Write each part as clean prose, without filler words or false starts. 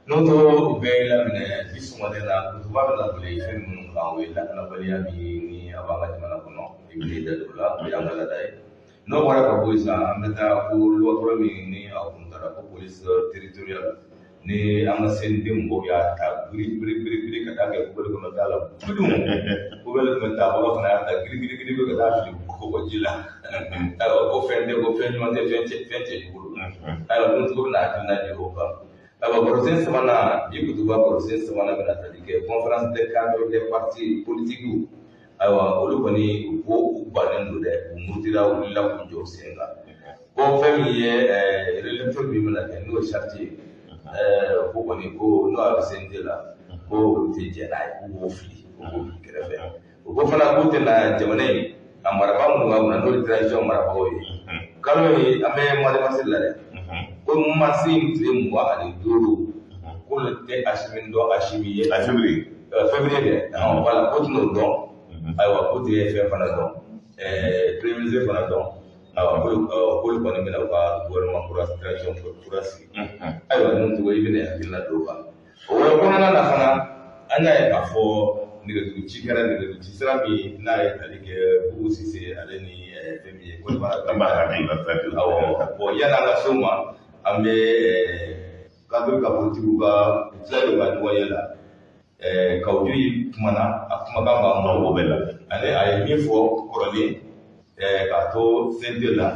Noto bela mine bisu modela kutuba la bole fen mun kawe la balia ni abanga mana kono ibni da dola yang la dai no wala ko boisa ameta ko lo ko ni au kuntara ko police territorial ni ama sen dembo ya ta biri kata ke ko ko dala budum ko bel ko ta ba na ta giri ko da ko jila ko fende ma te fente ko ala ko na di ko alors, prochaine semaine, il y a prochaine semaine, conférence de cadre des partis politiques. Alors, on le connaît, ou pas d'un de Moutira ou la Kunjo Senga. Comme famille, l'électeur du Mena, nous chartier, pour qu'on ait nous absenter là, pour te dire, ou fili, ou greffer. Au bout de la route, la Jamanais, à Marabam, nous avons une tradition Marabaoui. Quand il y a un mois de comme Massim Trimwa et Douro, pour le thé acheminé à février. Voilà, pour nous donc, alors pour te faire panadon, préviser panadon, alors pour le connaître là, gouvernement pour la situation pour la suite. Alors nous devons y venir à la Doba. Au Rwanda, la Fana, Anna est à fort, nous Chikara, nous Chisra, mais n'a avec vous si c'est à l'année février. Pour y a la Soma. Ame kadro ka politiku ka tsare ba duwa yala kaudi kumana akuma ka ma mo bela ale ay mi fo korole ka to sendela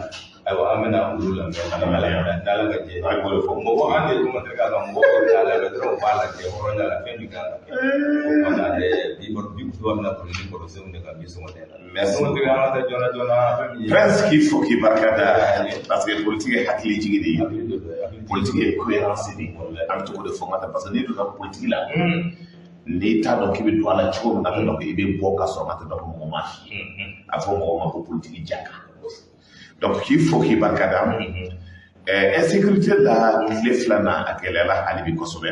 ayo amena ulula ngala dala ka je ay ko fo mo ande ko mata ka mo ko dala be tro bala ke horonya la fendi ka ko na de bi ko na politiku ko se unde ka bi so modela merci mo diga mata jona presque qu'il faut qu'il barkada parce que politique est hakili jigidi politique est cohérence ni am to de formata parce que ni do politique là l'état donc il doit la choix na donc il be boka so mata donc mo marche afo mo ko politique jaka donc il faut qu'il barkada insécurité la les flana akela la alibi kosobe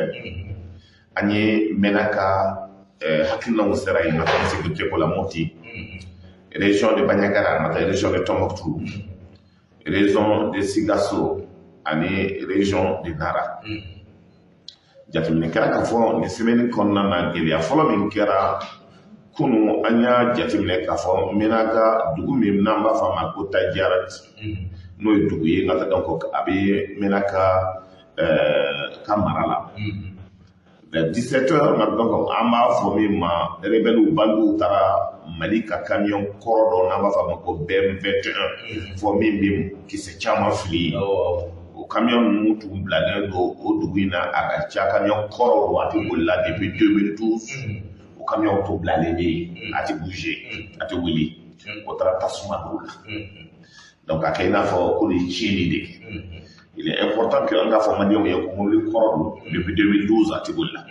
ani menaka hakilna musera ina sécurité pour la moti région de Banyagara, la région de Tombouctou, région de Sigasso, et région de Nara. Jatimine kera kafo ni semaine konna na gelia folo min kera kunu anya jatimine kafo menaga dugu min namba fama ko tajarat no dugu ye ngata donc abi menaka kamarala vers 17h donc amba fomi ma rebelu bandu tara Malika camion corridor n'a pas fait encore BM21 formé même qui se chama fli au camion nous tout blaguer au Douina à camion corridor a été là depuis 2012 au camion tout blaguer a été bougé a été wili au tratasuma donc à quel niveau on est chini il est important que on a formé on est comme le corridor depuis 2012 a été là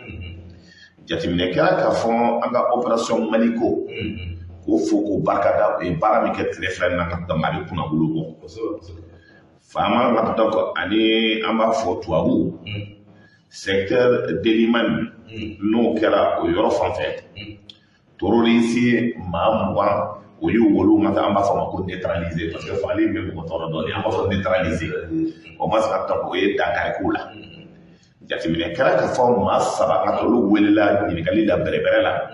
jatimine kala ka fon anga opération Maliko ko foko barkada e barami ke téléphone na ka mari kuna bulugo fama na donc ani amba foto abu secteur Delimani no kala o yoro fanfet terroriste mamwa o yu wolu mata amba fama ko neutraliser parce que fallait même ko toro do amba fo neutraliser o mas ka to ko e dakar kula jatimine kala ka fɔ maa saba ka olu welela ɲininkali la bɛrɛbɛrɛ la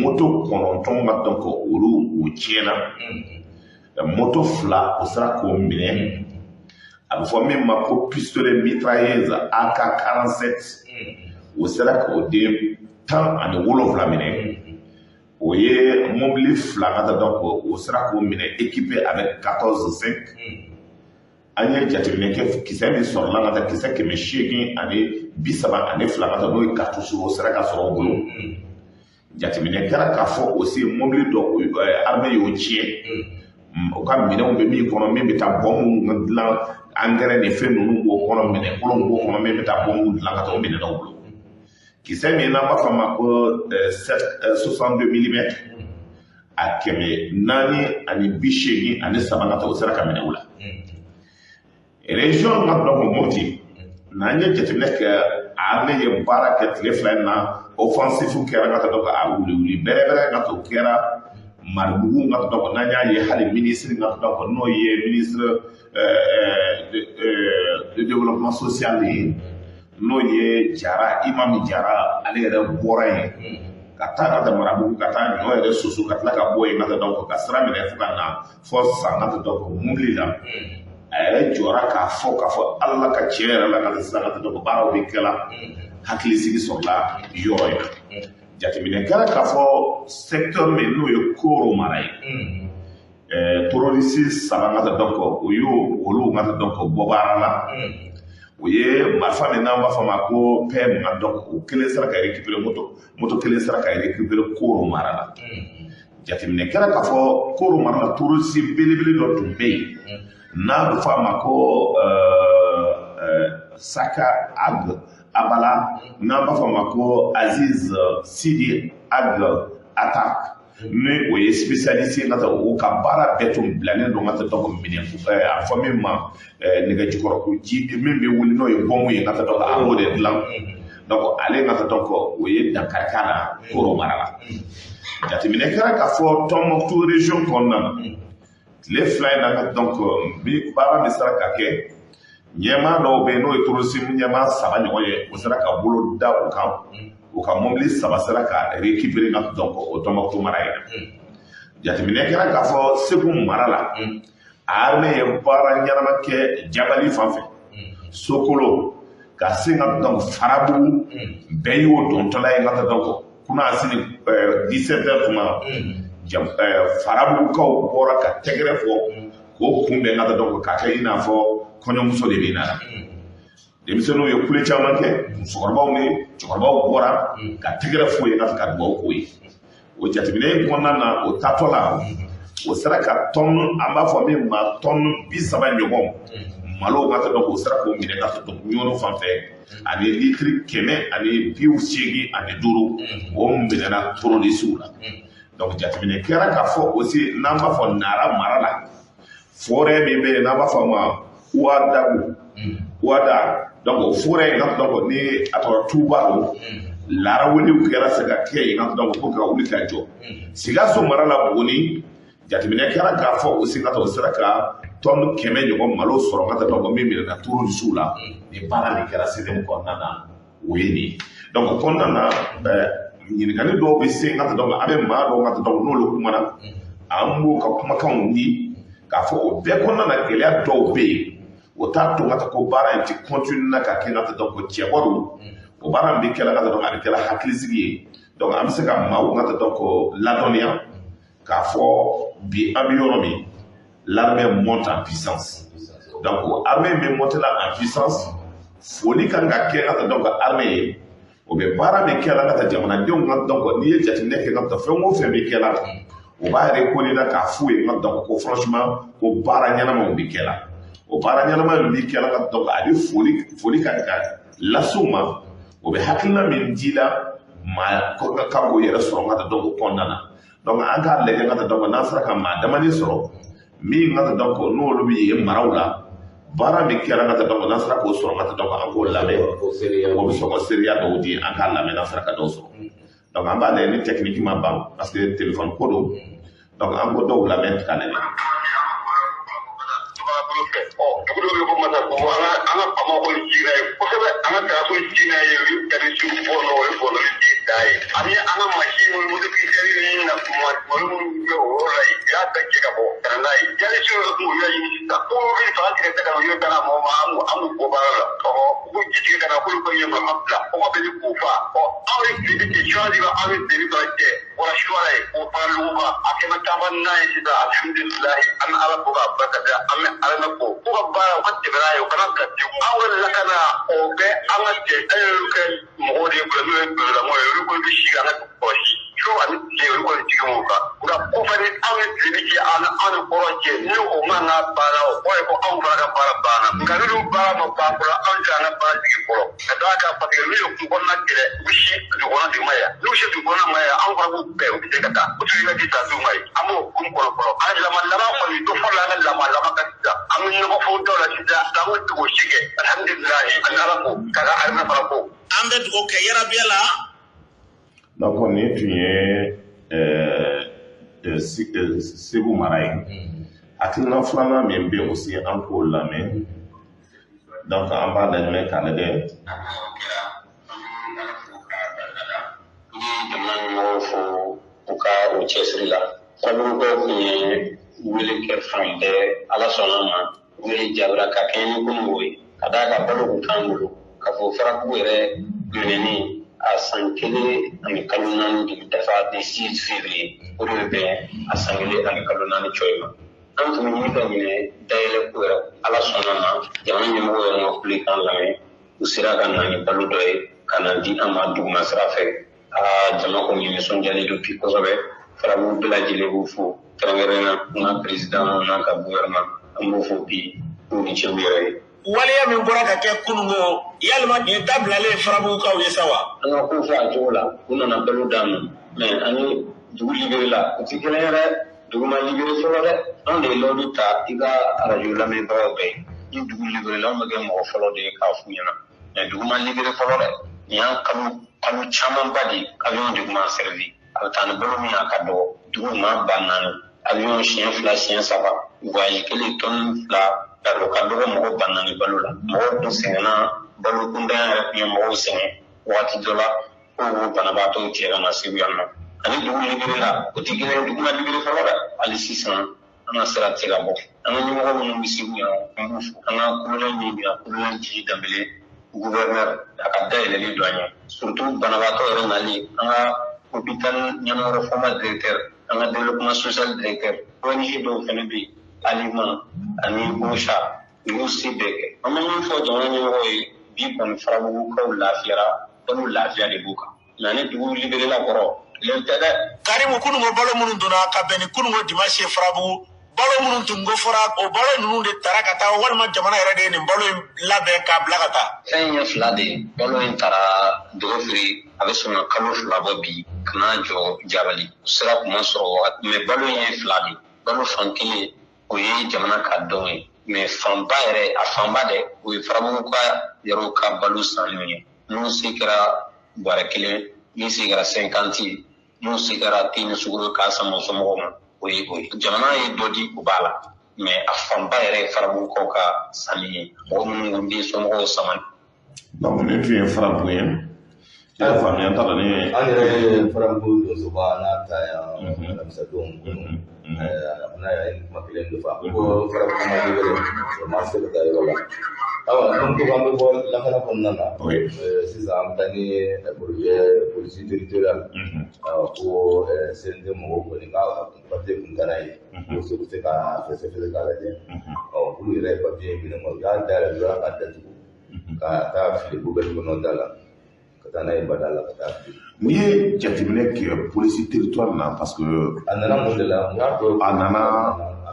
moto kɔnɔntɔn ka dɔn ko olu o tiɲɛna moto fila o sera k'o minɛ a bɛ fɔ min ma ko pistolet mitrailleuse AK-47 o sera k'o den 17 minɛ o ye mobili fila ka dɔn ko o sera k'o minɛ équipé avec 14-5 an ye jateminɛ kɛ kisɛ min sɔrɔla ka taa kisɛ 832 n'o ye cartouche o sera ka sɔrɔ o bolo jateminɛ kɛra k'a fɔ aussi mobili dɔ armée y'o tiɲɛ o ka minɛnw bɛ min kɔnɔ min bɛ taa bɔnmu dilan engrais ni fɛn ninnu b'o kɔnɔ minɛnkolonw b'o kɔnɔ min bɛ taa bɔnmu dilan ka taa o minɛnw bolo kisɛ min n'an b'a fɔ a ma ko 62 mm a 483 ka taa o sera ka minɛ o la région na donc moti na nya jateminɛ kɛ armée ye baara kɛ tile fila in na offensive kɛra ka taa donc a wuli bɛrɛbɛrɛ ka taa kɛra Maribugu ka taa donc n'an y'a ye hali ministre ka taa donc n'o ye ministre de développement social ye n'o ye Jara Imam Jara ale yɛrɛ bɔra yen ka taa ka marabugu ka taa ɲɔ yɛrɛ soso ka tila ka bɔ yen ka donc ka sira minɛ fo ka na fo san ka donc mobili la a yɛrɛ jɔra k'a fɔ Ala ka tiɲɛ yɛrɛ la ka sira ka donc baaraw bɛ kɛla hakilisigi sɔrɔla yɔrɔ in jateminɛ kɛra k'a fɔ secteur min n'o ye Koro mara ye terroriste saba ka donc o y'o olu ka donc bɔ baara la o ye marifa min n'an b'a fɔ ma ko PM ka donc o kelen sera ka récupérer moto kelen sera ka récupérer Koro mara la jateminɛ kɛra k'a fɔ Koro mara la terroriste belebele dɔ tun bɛ yen n'a bɛ fɔ a ma ko Saka Ag Abala n'an b'a fɔ a ma ko Aziz Sidi Ag Attack ni o ye spécialiste nga o ka baara bɛɛ tun bilalen don ka donc minɛ a fɔ min ma nɛgɛjukɔrɔ ko ji min bɛ wuli n'o ye bɔnmu ye ka donc a b'o de dilan donc ale ka donc o ye dankari k'a la Koro mara la jateminɛ kɛra k'a fɔ Tɔnbukutu région kɔnɔna na tile fila in na ka donc bi baara min sera ka kɛ ɲɛmaa dɔw bɛ yen n'o ye terroriste ɲɛmaa saba ɲɔgɔn ye o sera ka bolo da o kan o ka mobili saba sera ka récupérer ka donc o Tɔnbukutu mara ye jateminɛ kɛra k'a fɔ Segu mara la armée ye baara ɲɛnama kɛ Jabali fan fɛ Sokolo ka se ka donc Farabugu bɛɛ y'o dɔntɔla ye ka donc kuna sini 17 heures tuma Farabugukaw bɔra ka tɛgɛrɛ fɔ k'o kunbɛn ka donc ka kɛ i n'a fɔ kɔɲɔmuso de bɛ na denmisɛnninw ye kule caman kɛ cɛkɔrɔbaw bɔra ka tɛgɛrɛ f'o ye ka dugawu k'o ye o jateminɛ in kɔnɔna na o taatɔ la o sera ka tɔn an b'a fɔ min ma tɔn 30 ɲɔgɔn malo ka donc o sera k'o minɛ ka donc ɲɔnɔ fan fɛ ani litiri 100 ani 85 o minɛna terroriste la donc jateminɛ kɛra k'a fɔ aussi n'an b'a fɔ Nara mara la forêt min bɛ yen n'an b'a fɔ ma Ouada donc o forêt in donc ni a tɔgɔ Tuba o laraweliw kɛra se ka kɛ yen donc ko ka wuli ka jɔ Sikaso mara la Buguni jateminɛ kɛra k'a fɔ aussi ka o sera ka tɔn 100 ɲɔgɔn malo sɔrɔ ka donc min minɛna terroriste la ni baara min kɛra CDM kɔnɔna na o ye nin donc kɔnɔna na ɲininkali dɔw bɛ se ka donc an bɛ maa dɔw ka donc n'olu kumana an b'o ka kumakanw di k'a fɔ o bɛɛ kɔnɔna na gɛlɛya dɔw bɛ yen o t'a to ka ko baara in tɛ continue na ka kɛ ka donc cɛbɔru o baara in bɛ kɛla ka donc a bɛ kɛla hakilisigi ye donc an bɛ se ka maaw ka donc ladɔnniya k'a fɔ bi an bɛ yɔrɔ min l'armée monte en puissance donc armée bɛ monter la en puissance foli kan ka kɛ ka donc armée ye o bɛ baara min kɛla ka jamanadenw ka donc n'i ye jateminɛ kɛ ka fɛn o fɛn bɛ kɛla o b'a reconnaître k'a f'u ye donc ko franchement ko baara ɲɛnamaw bɛ kɛla o baara ɲɛnama min bɛ kɛla ka donc a bɛ foli ka las'u ma o bɛ hakilina min di la maa ka k'o yɛrɛ sɔrɔ ka donc o kɔnɔna na donc an k'a lajɛ ka donc n'an sera ka maa damani sɔrɔ min ka donc n'olu bɛ ye maraw la baara min kɛra ka donc n'an sera k'o sɔrɔ ka donc an k'o lamɛn o bɛ sɔn ka seereya dɔw di an k'a lamɛn n'an sera ka dɔw sɔrɔ donc an b'a lajɛ ni technique ma ban parce que téléphone ko don donc an k'o dɔw lamɛn ka lajɛ. Donc on est Segu mara ye hakilina filanan min bɛ aussi an k'o lamɛn donc an b'a lajɛ k'a lajɛ cɛsiri la farabugukaw kun ye wele kɛ fan bɛɛ ala sɔnna ma wele jabira ka kɛɲɛ ni kunungo ye ka d'a ka balo kun t'an bolo ka fɔ farabugu yɛrɛ minɛni a san 1 ani kalo 4 de dafa de 6 février o de bɛ a san 1 ani kalo 4 cɔyi ma an tun bɛ ɲini ka ɲinɛ dayɛlɛ ko yɛrɛ ala sɔnna ma jamana ɲɛmɔgɔ yɛrɛ ma kulekan lamɛn u sera ka na ni balo dɔ ye ka na di an ma duguma sira fɛ jama kɔni nisɔndiyalen don bi kosɛbɛ farabugu bɛɛ lajɛlen b'u fo kɛrɛnkɛrɛnnenya n ka président n'an ka gouvernement an b'u fo bi n'u ni cɛw yɛrɛ ye waleya min bɔra ka kɛ kunungo yalima nin dabilalen farabugukaw ye sa wa an ka ko fɔ a cogo la u nana balo d'an ma mais ani dugu libere la u tɛ kelen ye dɛ dugu ma libere fɔlɔ dɛ anw de ye lɔri ta i ka radio lamɛnbagaw bɛɛ ye ni dugu libere la anw bɛ kɛ mɔgɔ fɔlɔ de ye k'a f'u ɲɛna mais dugu ma libere fɔlɔ dɛ nin y'an kalo camanba de avion de tun b'an servi a bɛ taa ni balo min a ka dɔgɔ dugu ma ba 4 avion siɲɛ 2 siɲɛ 3 voyage 1 tonne 2 ka dɔgɔ mɔgɔ ba 4 balo la mɔgɔw tun sɛgɛnna balo kuntan yɛrɛ tun ye mɔgɔw sɛgɛn waati dɔ la ko banabaatɔw cɛ ka na segu yan nɔ ani dugu libere la o tɛ kelen dugu ma libere fɔlɔ dɛ hali sisan an ka sira tɛ se ka bɔ an ka ɲɛmɔgɔ minnu bɛ segu yan an b'u fo an ka kolonɛ min bɛ yan kolonɛ jigi danbele gouverneur a ka dayɛlɛli don an ye surtout banabaatɔ yɛrɛ nali an ka hôpital ɲɛmɔgɔ fɔma directeur an ka développement social directeur ONG dɔw fana bɛ yen alima ani OCHA u y'u se bɛɛ kɛ an bɛ min fɔ jamana ɲɛmɔgɔ ye bi kɔni farabugukaw lafiyara balo lafiya de b'u kan mais ani dugu libere la kɔrɔ len tɛ dɛ karimu kunungo balo minnu donna ka bɛn ni kunungo dimanche farabugu balo minnu tun ko fɔra o balo ninnu de tara ka taa walima jamana yɛrɛ de ye nin balo in labɛn k'a bila ka taa fɛn ye 2 de ye balo in taara dɔgɔfiri a bɛ sɔn ka kalo 2 bɔ bi ka n'a jɔ jabali u sera kuma sɔrɔ wagati mais balo in ye 2 de balo fan kelen o ye jamana ka dɔn ye mais fanba yɛrɛ a fanba dɛ o ye farabugu ka yɛrɛw ka balo sanni ye n'u se kɛra bɔrɛ 1 min se kɛra 50 ye n'u se kɛra te ni sugoro k'a sama somɔgɔw ma o ye jamana ye dɔ di o b'a la mais a fanba yɛrɛ ye farabugukaw ka sanni ye mɔgɔ minnu bɛ somɔgɔw sama donc ne tun ye farabugu ye i y'a faamuya t'a la ne an yɛrɛ ye farabugu donsoba n'a ta yan alamisadon kunun n'a y'a kuma kelen de fɔ ko farabugu ma libere o ma se ka taa yɔrɔ la donc ko an bɛ bɔ lakana kɔnɔna na sisan an bɛ taa ni polisi territorial ko CNT mɔgɔw kɔni ka papiye kun ka n'a ye ko se bɛ se ka fɛsɛfɛsɛ k'a lajɛ olu yɛrɛ ye papiye minɛ ma u y'a dayɛlɛ dɔrɔn k'a datugu ka taa fili gouvernement da la ka taa n'a ye bada la ka taa fili. N'i ye jateminɛ kɛ polisi territoire na parce que a nana mun de la a nana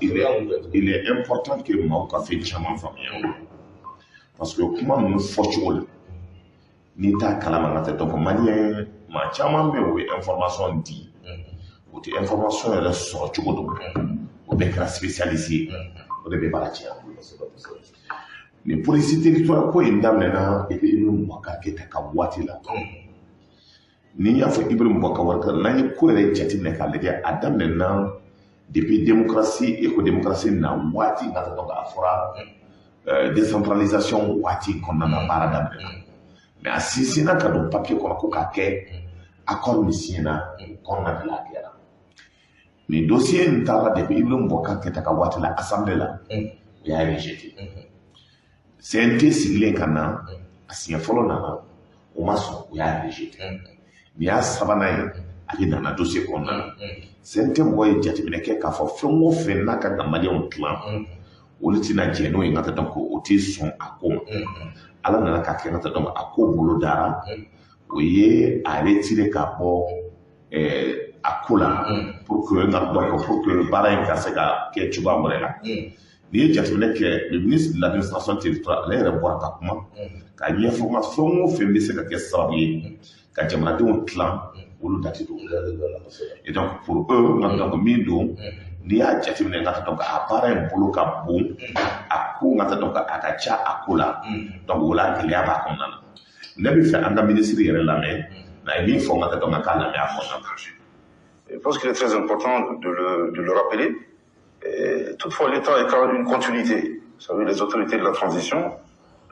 il est important que maaw ka fɛn caman faamuya parce que kuma ninnu fɔcogo la n'i t'a kalama ka tɛ donc maliyɛn maa caman bɛ o ye information di o tɛ information yɛrɛ sɔrɔ cogo dɔn o bɛɛ kɛra spécialisé ye o de bɛ baara caya ni polisi territoire ko in daminɛna Ibrahim Boubacar Keïta ka waati la ni n y'a fɔ Ibrahim Boubacar Keïta n'an ye ko yɛrɛ jateminɛ k'a lajɛ a daminɛna depuis démocratie éco-démocratie na waati nka tɛ donc a fɔra décentralisation waati kɔnɔna na baara daminɛna mais a sinsinna ka don papier kɔnɔ ko k'a kɛ accord min signena kɔnɔna de la a kɛra ni dossier in taara depuis Ibrahim Boubacar Keïta ka waati la assemblée la o y'a rejeté CNT sigilen ka na a siɲɛ fɔlɔ nana o ma sɔn o y'a rejeté nin y'a sabanan ye ale nana dossier kɔnɔna na CNT mɔgɔ ye jateminɛ kɛ k'a fɔ fɛn o fɛn n'a ka kan maliyɛnw tilan olu tɛna jɛ n'o ye nka tɛ dɔn ko o tɛ sɔn a ko ma ala nana k'a kɛ nka tɛ dɔn a ko bolo dara o ye a retiré ka bɔ a ko la pour que baara in ka se ka kɛ cogoya wɛrɛ la n'i ye jateminɛ kɛ le ministre de l'administration territoriale ale yɛrɛ bɔra ka kuma ka ɲɛfɔ fɛn o fɛn bɛ se ka kɛ sababu ye ka jamanadenw tilan olu dati don et donc pour eux nka donc min don n'i y'a jateminɛ nka donc a baara in bolo ka bon a ko nka donc a ka ca a ko la donc o la gɛlɛya b'a kɔnɔna na ne bɛ fɛ an ka ministre yɛrɛ lamɛn n'a ye min fɔ nka donc a k'a lamɛn a kɔnɔna na. Je pense qu'il est très important de le rappeler. Et toutefois, l'État est quand même une continuité. Vous savez, les autorités de la transition,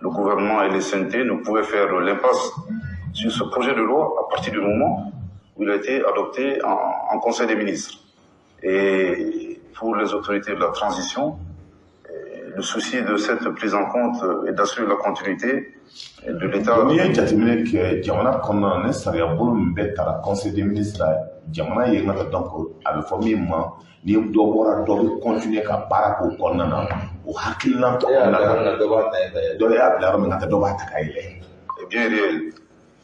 le gouvernement et les CNT ne pouvaient faire l'impasse sur ce projet de loi à partir du moment où il a été adopté en Conseil des ministres. Et pour les autorités de la transition, le souci de cette prise en compte est d'assurer la continuité de l'État. Ni ye jateminɛ kɛ jamana kɔnɔna na ni sariya bolo min bɛɛ taara conseil des ministres jamana ye ŋa donc a bɛ fɔ min ma ni dɔ bɔra dɔ bɛ continuer ka baara k'o kɔnɔna na o hakilina kɔnɔna na dɔ y'a bila yɔrɔ min ka taa dɔ b'a ta k'a yɛlɛ. C'est bien réel.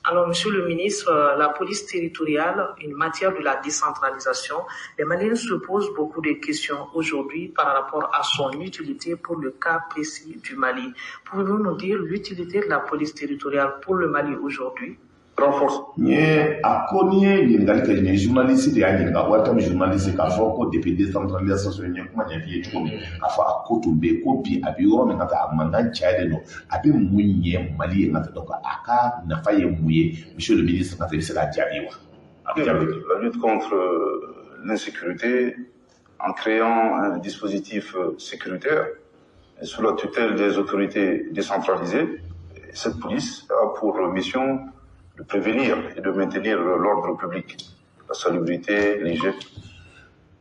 Alors, Monsieur le ministre, la police territoriale, en matière de la décentralisation, les Maliens se posent beaucoup de questions aujourd'hui par rapport à son utilité pour le cas précis du Mali. Pouvez-vous nous dire l'utilité de la police territoriale pour le Mali aujourd'hui? A ko n'i ye ɲininkali kɛ nin journaliste de y'a ɲininka wari tɛ journaliste k'a fɔ ko depuis décentralisation ye kuma ɲɛf'i ye cogo min k'a fɔ a ko tun bɛ yen ko bi a bɛ yɔrɔ min ka taa a mankan cayalen don a bɛ mun ɲɛ Mali ye ka taa donc a ka nafa ye mun ye monsieur le ministre ka taa i bɛ se k'a jaabi wa. La lutte contre l'insécurité en créant un dispositif sécuritaire sous la tutelle des autorités décentralisées, cette police a pour mission de prévenir et de maintenir l'ordre public, la salubrité, l'hygiène.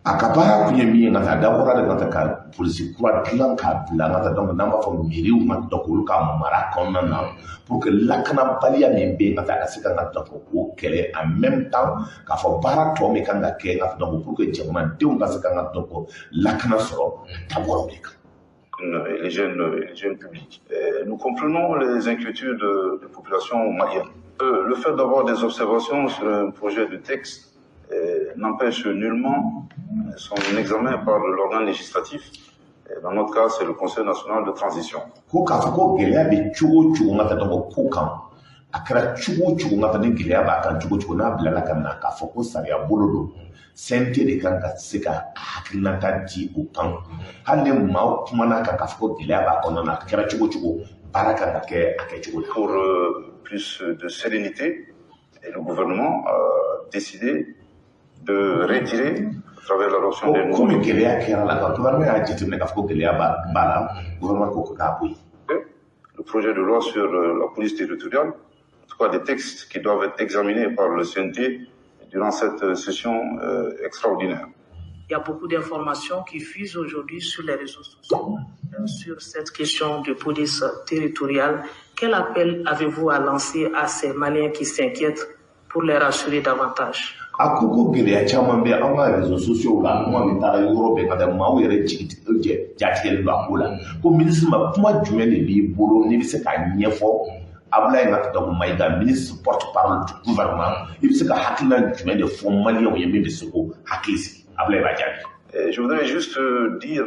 A ka baara kun ye min ye ka taa dabɔra de ka taa ka polisi kura dilan k'a bila ka taa donc n'an b'a fɔ miiriw ma donc olu ka mara kɔnɔna na pour que lakanabaliya min bɛ yen ka taa ka se ka donc o kɛlɛ en même temps k'a fɔ baara tɔ min kan ka kɛ ka donc pour que jamanadenw ka se ka donc lakana sɔrɔ dabɔra o de kan. Les jeunes publics. Nous comprenons les inquiétudes des populations maliennes. Le fait d'avoir des observations sur un projet de texte n'empêche nullement son examen par l'organe législatif. Dans notre cas, c'est le Conseil national de transition. A kɛra cogo cogo n ka taa ni gɛlɛya b'a kan cogo cogo n'a bilala ka na k'a fɔ ko sariya bolo don CNT de kan ka se ka hakilinata di o kan hali ni maaw kumana kan k'a fɔ ko gɛlɛya b'a kɔnɔna na a kɛra cogo cogo baara kan ka kɛ a kɛcogo la. Pour plus de sérénité, le gouvernement a décidé de retirer à travers l'adoption des nouveaux. Comme gɛlɛya kɛra la ka gouvernement y'a jateminɛ k'a fɔ ko gɛlɛya b'a la gouvernement ko k'a bɔ yen. Le projet de loi sur la police territoriale, des textes qui doivent être examinés par le CNT durant cette session extraordinaire. Il y a beaucoup d'informations qui fusent aujourd'hui sur les réseaux sociaux sur cette question de police territoriale. Quel appel avez-vous à lancer à ces Maliens qui s'inquiètent pour les rassurer davantage? A ko ko gɛlɛya caman bɛ an ka réseaux sociaux la kuma min taara yɔrɔ bɛɛ ka taa maaw yɛrɛ jatigɛlen don a ko la ko ministre ma kuma jumɛn de b'i bolo n'i bɛ se k'a ɲɛfɔ Ablaye Ngata Maïga, ministre porte-parole du gouvernement, il se hakilina jumɛn de fɔ Maliens ye min bɛ se ko hakili sigi Ablaye b'a jaabi. Je voudrais juste dire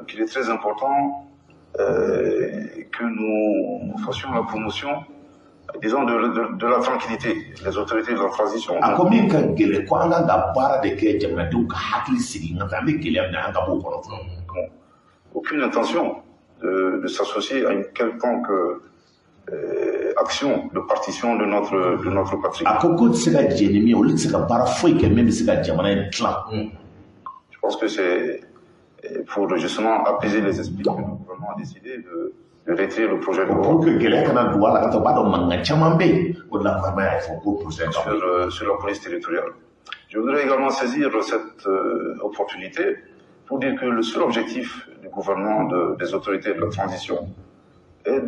qu'il est très important que nous fassions la promotion, disons, de la tranquillité, les autorités de la transition. A ko min ka gɛlɛn ko an kan ka baara de kɛ jamanadenw ka hakili sigi nka an bɛ gɛlɛya min na an ka b'o kɔnɔ fɔlɔ. Aucune intention de s'associer à une quelconque action de partition de notre patrie. A ko ko tɛ se ka jɛ ni min ye olu tɛ se ka baara foyi kɛ min bɛ se ka jamana in dilan. Je pense que c'est pour justement apaiser les esprits que le gouvernement a décidé de retirer le projet de loi. Pour que gɛlɛya kana don a la ka taa b'a dɔn mankan caman bɛ yen o de la gouvernement y'a fɔ ko projet sur la police territoriale. Je voudrais également saisir cette opportunité pour dire que le seul objectif du gouvernement des autorités de la transition est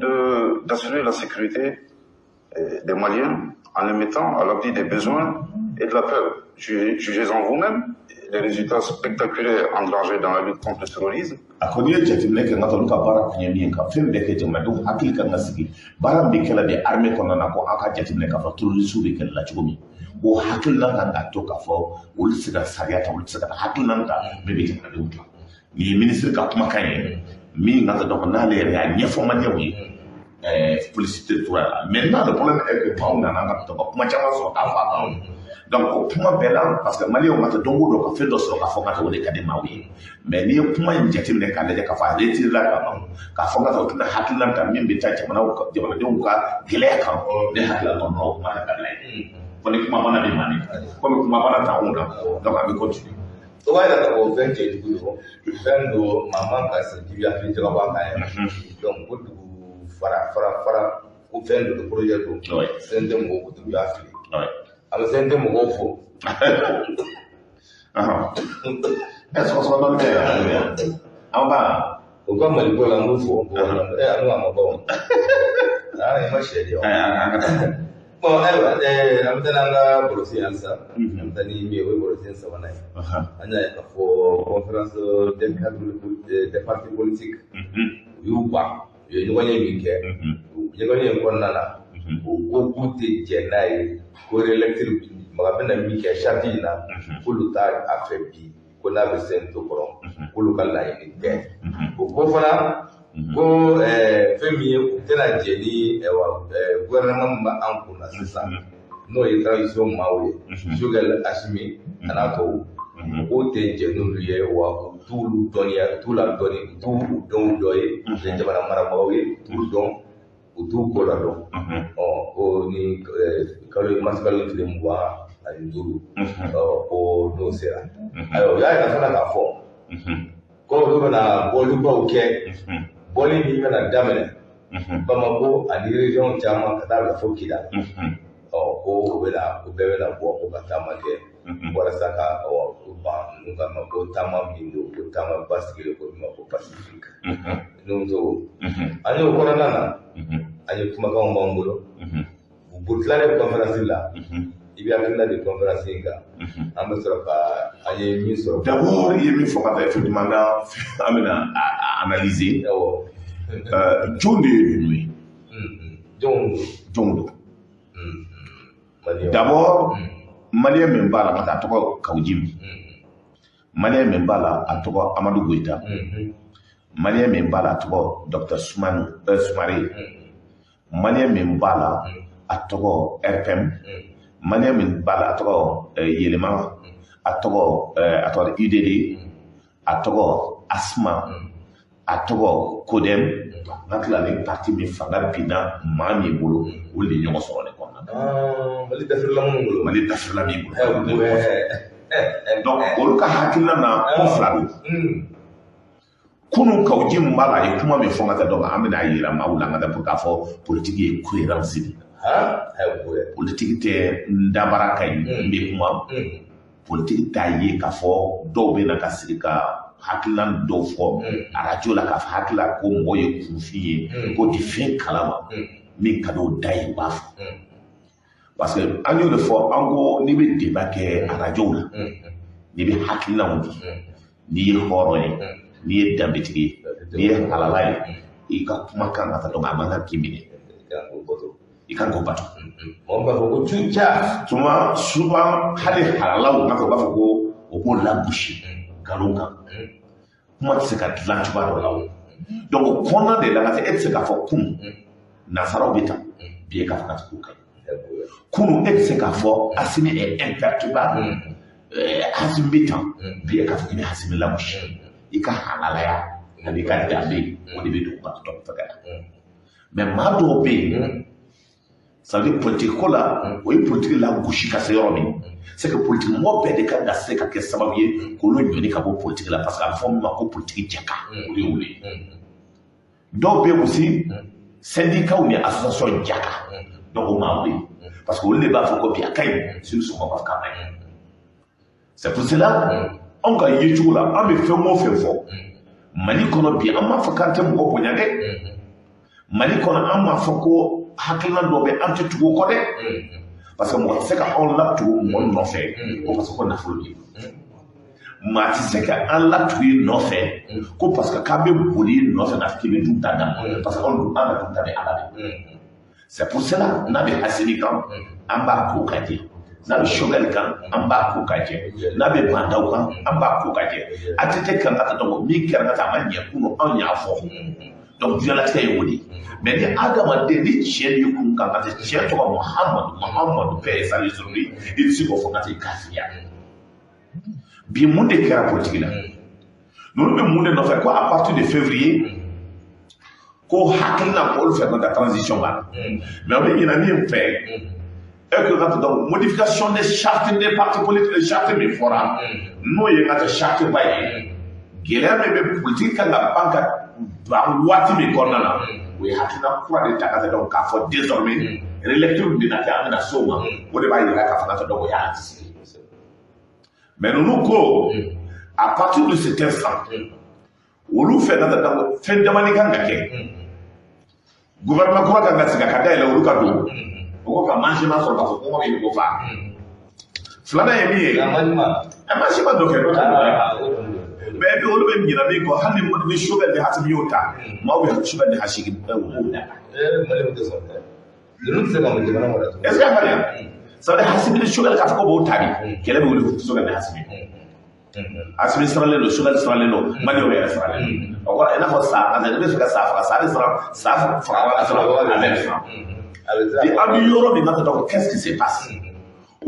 d'assurer la sécurité des Maliens en les mettant à l'abri des besoins et de la peur. Jugez-en vous-même les résultats spectaculaires engrangés dans la lutte contre le terrorisme. A ko n'i ye jateminɛ kɛ n ka taa olu ka baara kun ye min ye ka fɛn bɛɛ kɛ jamanadenw hakili kan ka sigi baara min bɛ kɛla de armée kɔnɔna na ko an ka jateminɛ k'a fɔ terroristes bɛ kɛlɛ la cogo min o hakilina kan ka to k'a fɔ olu tɛ se ka sariya ta olu tɛ se ka hakilina ta bɛɛ bɛ jamanadenw dilan nin ye ministre ka kumakan ye min ka taa donc n'ale yɛrɛ y'a ɲɛfɔ Maliens ye police territoriale la maintenant le problème est que maaw nana ka donc kuma caman sɔrɔ k'a fɔ a kan donc o kuma bɛɛ la parce que Maliens ka taa don o don ka fɛn dɔ sɔrɔ k'a fɔ k'a o de ka di maaw ye mais n'i ye kuma in jateminɛ k'a lajɛ k'a fɔ a retiré la ka ban k'a fɔ k'a o tɛna hakilina ta min bɛ taa jamanadenw ka gɛlɛya kan ne hakilila kɔnɔ o kuma ka bila ye ko ni kuma bana bɛ mani komi kuma bana ta anw na donc a bɛ continuer. O b'a yira k'a fɔ fɛn cɛ dugu don fɛn don maa man ka se k'i hakili jagabɔ a kan yɛrɛ donc o dugu fara ko fɛn don projet don fɛn tɛ mɔgɔw ko dugu y'a fili ama sente mo fo est-ce qu'on se donne bien en bas o ka mali ko la mo fo anu ama bon ana ma shedi bon am tananga borosi ansa am tani mi we borosi ansa wana anya ka fo conférence des partis politiques yu ba yo ni wanya mi ke yo ni ko nana ko kutte jenai ko electeur maga bena mi ke charti na ko luta afebi ko na be sento ko ko lukala ni ke ko fana ko femi ko tena jeni gouvernement ma an kuna sisa no yi transition mawe jogal asmi anato ko te jenu ye wa tulu donia tula doni tu don doye je jabana mara mawe tu don tu ko la don o ni kalo maskalo tile mwa ayinduru o no sera ayo ya ka fana ka fo ko do na bolu ba uke boli ni na damene Bamako ani region chama kadala fokida ko bela bo ko batama ke wala saka o ba nunga mako tama mindo ko tama baskile ko mako pacifique nunzo anyo ko nana anyo kuma ka mambulo butlare conference la ibi akina de conference nga ambassadeur pa anyo mi so d'abord il me faut pas effectivement amena analyser Jondo lui. Jondo. D'abord, Malien Membala a toko Kaujim. Malien Membala a toko Amadou Goïta. Malien Membala a toko Dr. Soumari. Malien Membala a toko RPM. Malien Membala a toko Yelema. A toko UDD. A toko Asma. A toko Kodem. Natla les partis mi fanga pina mami bolo ou les nyongo soro le konna mali tafirla mi bolo donc oluka hakilna na konflado kunu kawji mbala e kuma me fonga ta donc amina yira mawula ngada pour ka fo politique e cohérence ni politique te ndabara kay mbi kuma politique ta yi ka fo do be na ka sirika hakilan do fo arajo la ka hakila ko moye kufiye ko di fin kalama mi kado dai baf parce que anyo de fo ango ni be débat ke arajo la ni be hakilan di ni horo ni dambitigi ni halalai i ka kuma kan ata do amanga kimine ikan ko bato on ba ko chucha tuma suba hali halalau na ko ba ko o ko la bushi galonga kuma ti se ka dilan cogoya dɔ la o donc kɔnɔna de la ka e tɛ se k'a fɔ kunu nasaraw bɛ tan bi e k'a fɔ ka tugu ka ɲi kunu e tɛ se k'a fɔ Assimi est imperturbable Assimi bɛ tan bi e k'a fɔ k'i bɛ Assimi lagosi i ka halalaya ani ka danbe o de bɛ don ka tɔ fɛ ka na mais maa dɔw bɛ yen ça veut dire politique ko la o ye politique la gosi ka se yɔrɔ min c'est que politique mɔgɔ bɛɛ de ka da se ka kɛ sababu ye k'olu ɲɔni ka bɔ politique la parce que a bɛ fɔ min ma ko politique jɛka o ye olu ye dɔw bɛ yen aussi syndicat ni association jaka donc o maa wuli parce que olu de b'a fɔ ko bi a ka ɲi sur son b'a fɔ k'a ma ɲi c'est pour cela anw ka ye cogo la an bɛ fɛn o fɛn fɔ Mali kɔnɔ bi an m'a fɔ k'an tɛ mɔgɔ bonya dɛ Mali kɔnɔ an m'a fɔ ko hakilina dɔ bɛ an tɛ tugu o kɔ dɛ parce que mɔgɔ tɛ se ka anw latugu mɔgɔ nɔfɛ ko parce que ko nafolo b'i bolo maa tɛ se ka an latugu i nɔfɛ ko parce que k'an bɛ boli i nɔfɛ n'a fɔ k'i bɛ dun ta d'a ma parce que anw dun an ka dun ta bɛ Ala de c'est pour cela n'a bɛ Assimi kan an b'a ko ka jɛ n'a bɛ Choguel kan an b'a ko ka jɛ n'a bɛ Bandaw kan an b'a ko ka jɛ ATT kan ka dɔn min kɛra ka taa a ma ɲɛ kunun anw y'a fɔ donc diɲɛlatigɛ ye o de mais ni adamaden ni tiɲɛ b'i kun kan ka tɛ tiɲɛ tɔgɔ Muhamadu bɛɛ ye sali sur lui i tɛ se k'o fɔ ka tɛ kafiriya bi mun de kɛra politique la ninnu bɛ mun de nɔfɛ ko à partir de février ko hakilina k'olu fɛ ka transition b'a la mais o bɛ ɲinɛ min fɛ et que ka donc modification des chartes des partis politiques charte min fɔra n'o ye ka kɛ charte ba ye gɛlɛya min bɛ politique kan ka ban ka ban waati min kɔnɔna na o ye hakilina kura de ta ka kɛ donc k'a fɔ désormais relecture de la soma o de b'a yira k'a fɔ ka dɔgɔ y'a sigi mais nous ko à partir de cet instant olu fɛ na ta fɛn damani kan ka kɛ gouvernement kura kan ka sigi ka dayɛlɛ olu ka don o ko ka manchement sɔrɔ k'a fɔ ko mɔgɔ ko fa filanan ye min ye manchement dɔ kɛ dɔ tɛ mais bi olu bɛ ɲina min kɔ hali ni chauffeur de Hasimi y'o ta maaw bɛ chauffeur de Hasimi o da est ce que a faamuya ça veut dire Hasimi ni chauffeur k'a fɔ ko b'o ta bi kɛlɛ bɛ wuli chauffeur de Hasimi Hasimi saralen don chauffeur saralen don maliyɛnw yɛrɛ saralen don o kɔrɔ i n'a fɔ sa ne bɛ fɛ ka sa faga sa de sara sa faga ka sɔrɔ a bɛ faga bi an bɛ yɔrɔ min na dɔrɔn qu'est-ce qui se passe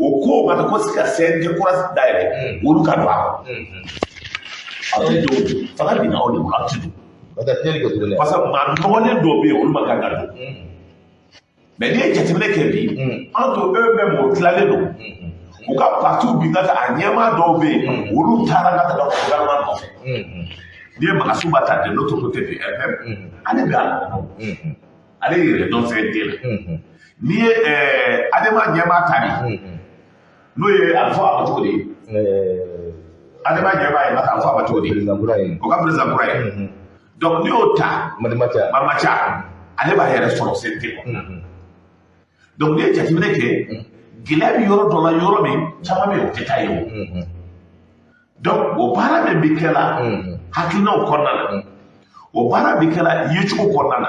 o ko ma ko sika CNT kura dayɛlɛ olu ka don a kɔnɔ a tɛ don fanga bin na o de bolo a tɛ don parce que maa nɔgɔlen dɔw bɛ yen olu ma kan ka don mais n'i ye jateminɛ kɛ bi an to eux-mêmes o tilalen don u ka partout bin ka a ɲɛmaa dɔw bɛ yen olu taara ka taa gouvernement nɔfɛ n'i ye Magasuba ta de l'autre côté de FM ale bɛ a la ale yɛrɛ dɔn fɛn tɛ la n'i ye Adama ɲɛmaa ta de n'o ye a fɔ a ma cogo di Adama ɲɛmaa ye a fɔ a ma cogo di o ka président kura ye donc n'i y'o ta Mamacha ale b'a yɛrɛ sɔrɔ sen tɛ kɔ donc n'i ye jateminɛ kɛ gɛlɛya bɛ yɔrɔ dɔ la yɔrɔ min caman bɛ yen o tɛ taa yen o donc o baara min bɛ kɛ la hakilinaw kɔnɔna na o baara bɛ kɛ la yecogo kɔnɔna na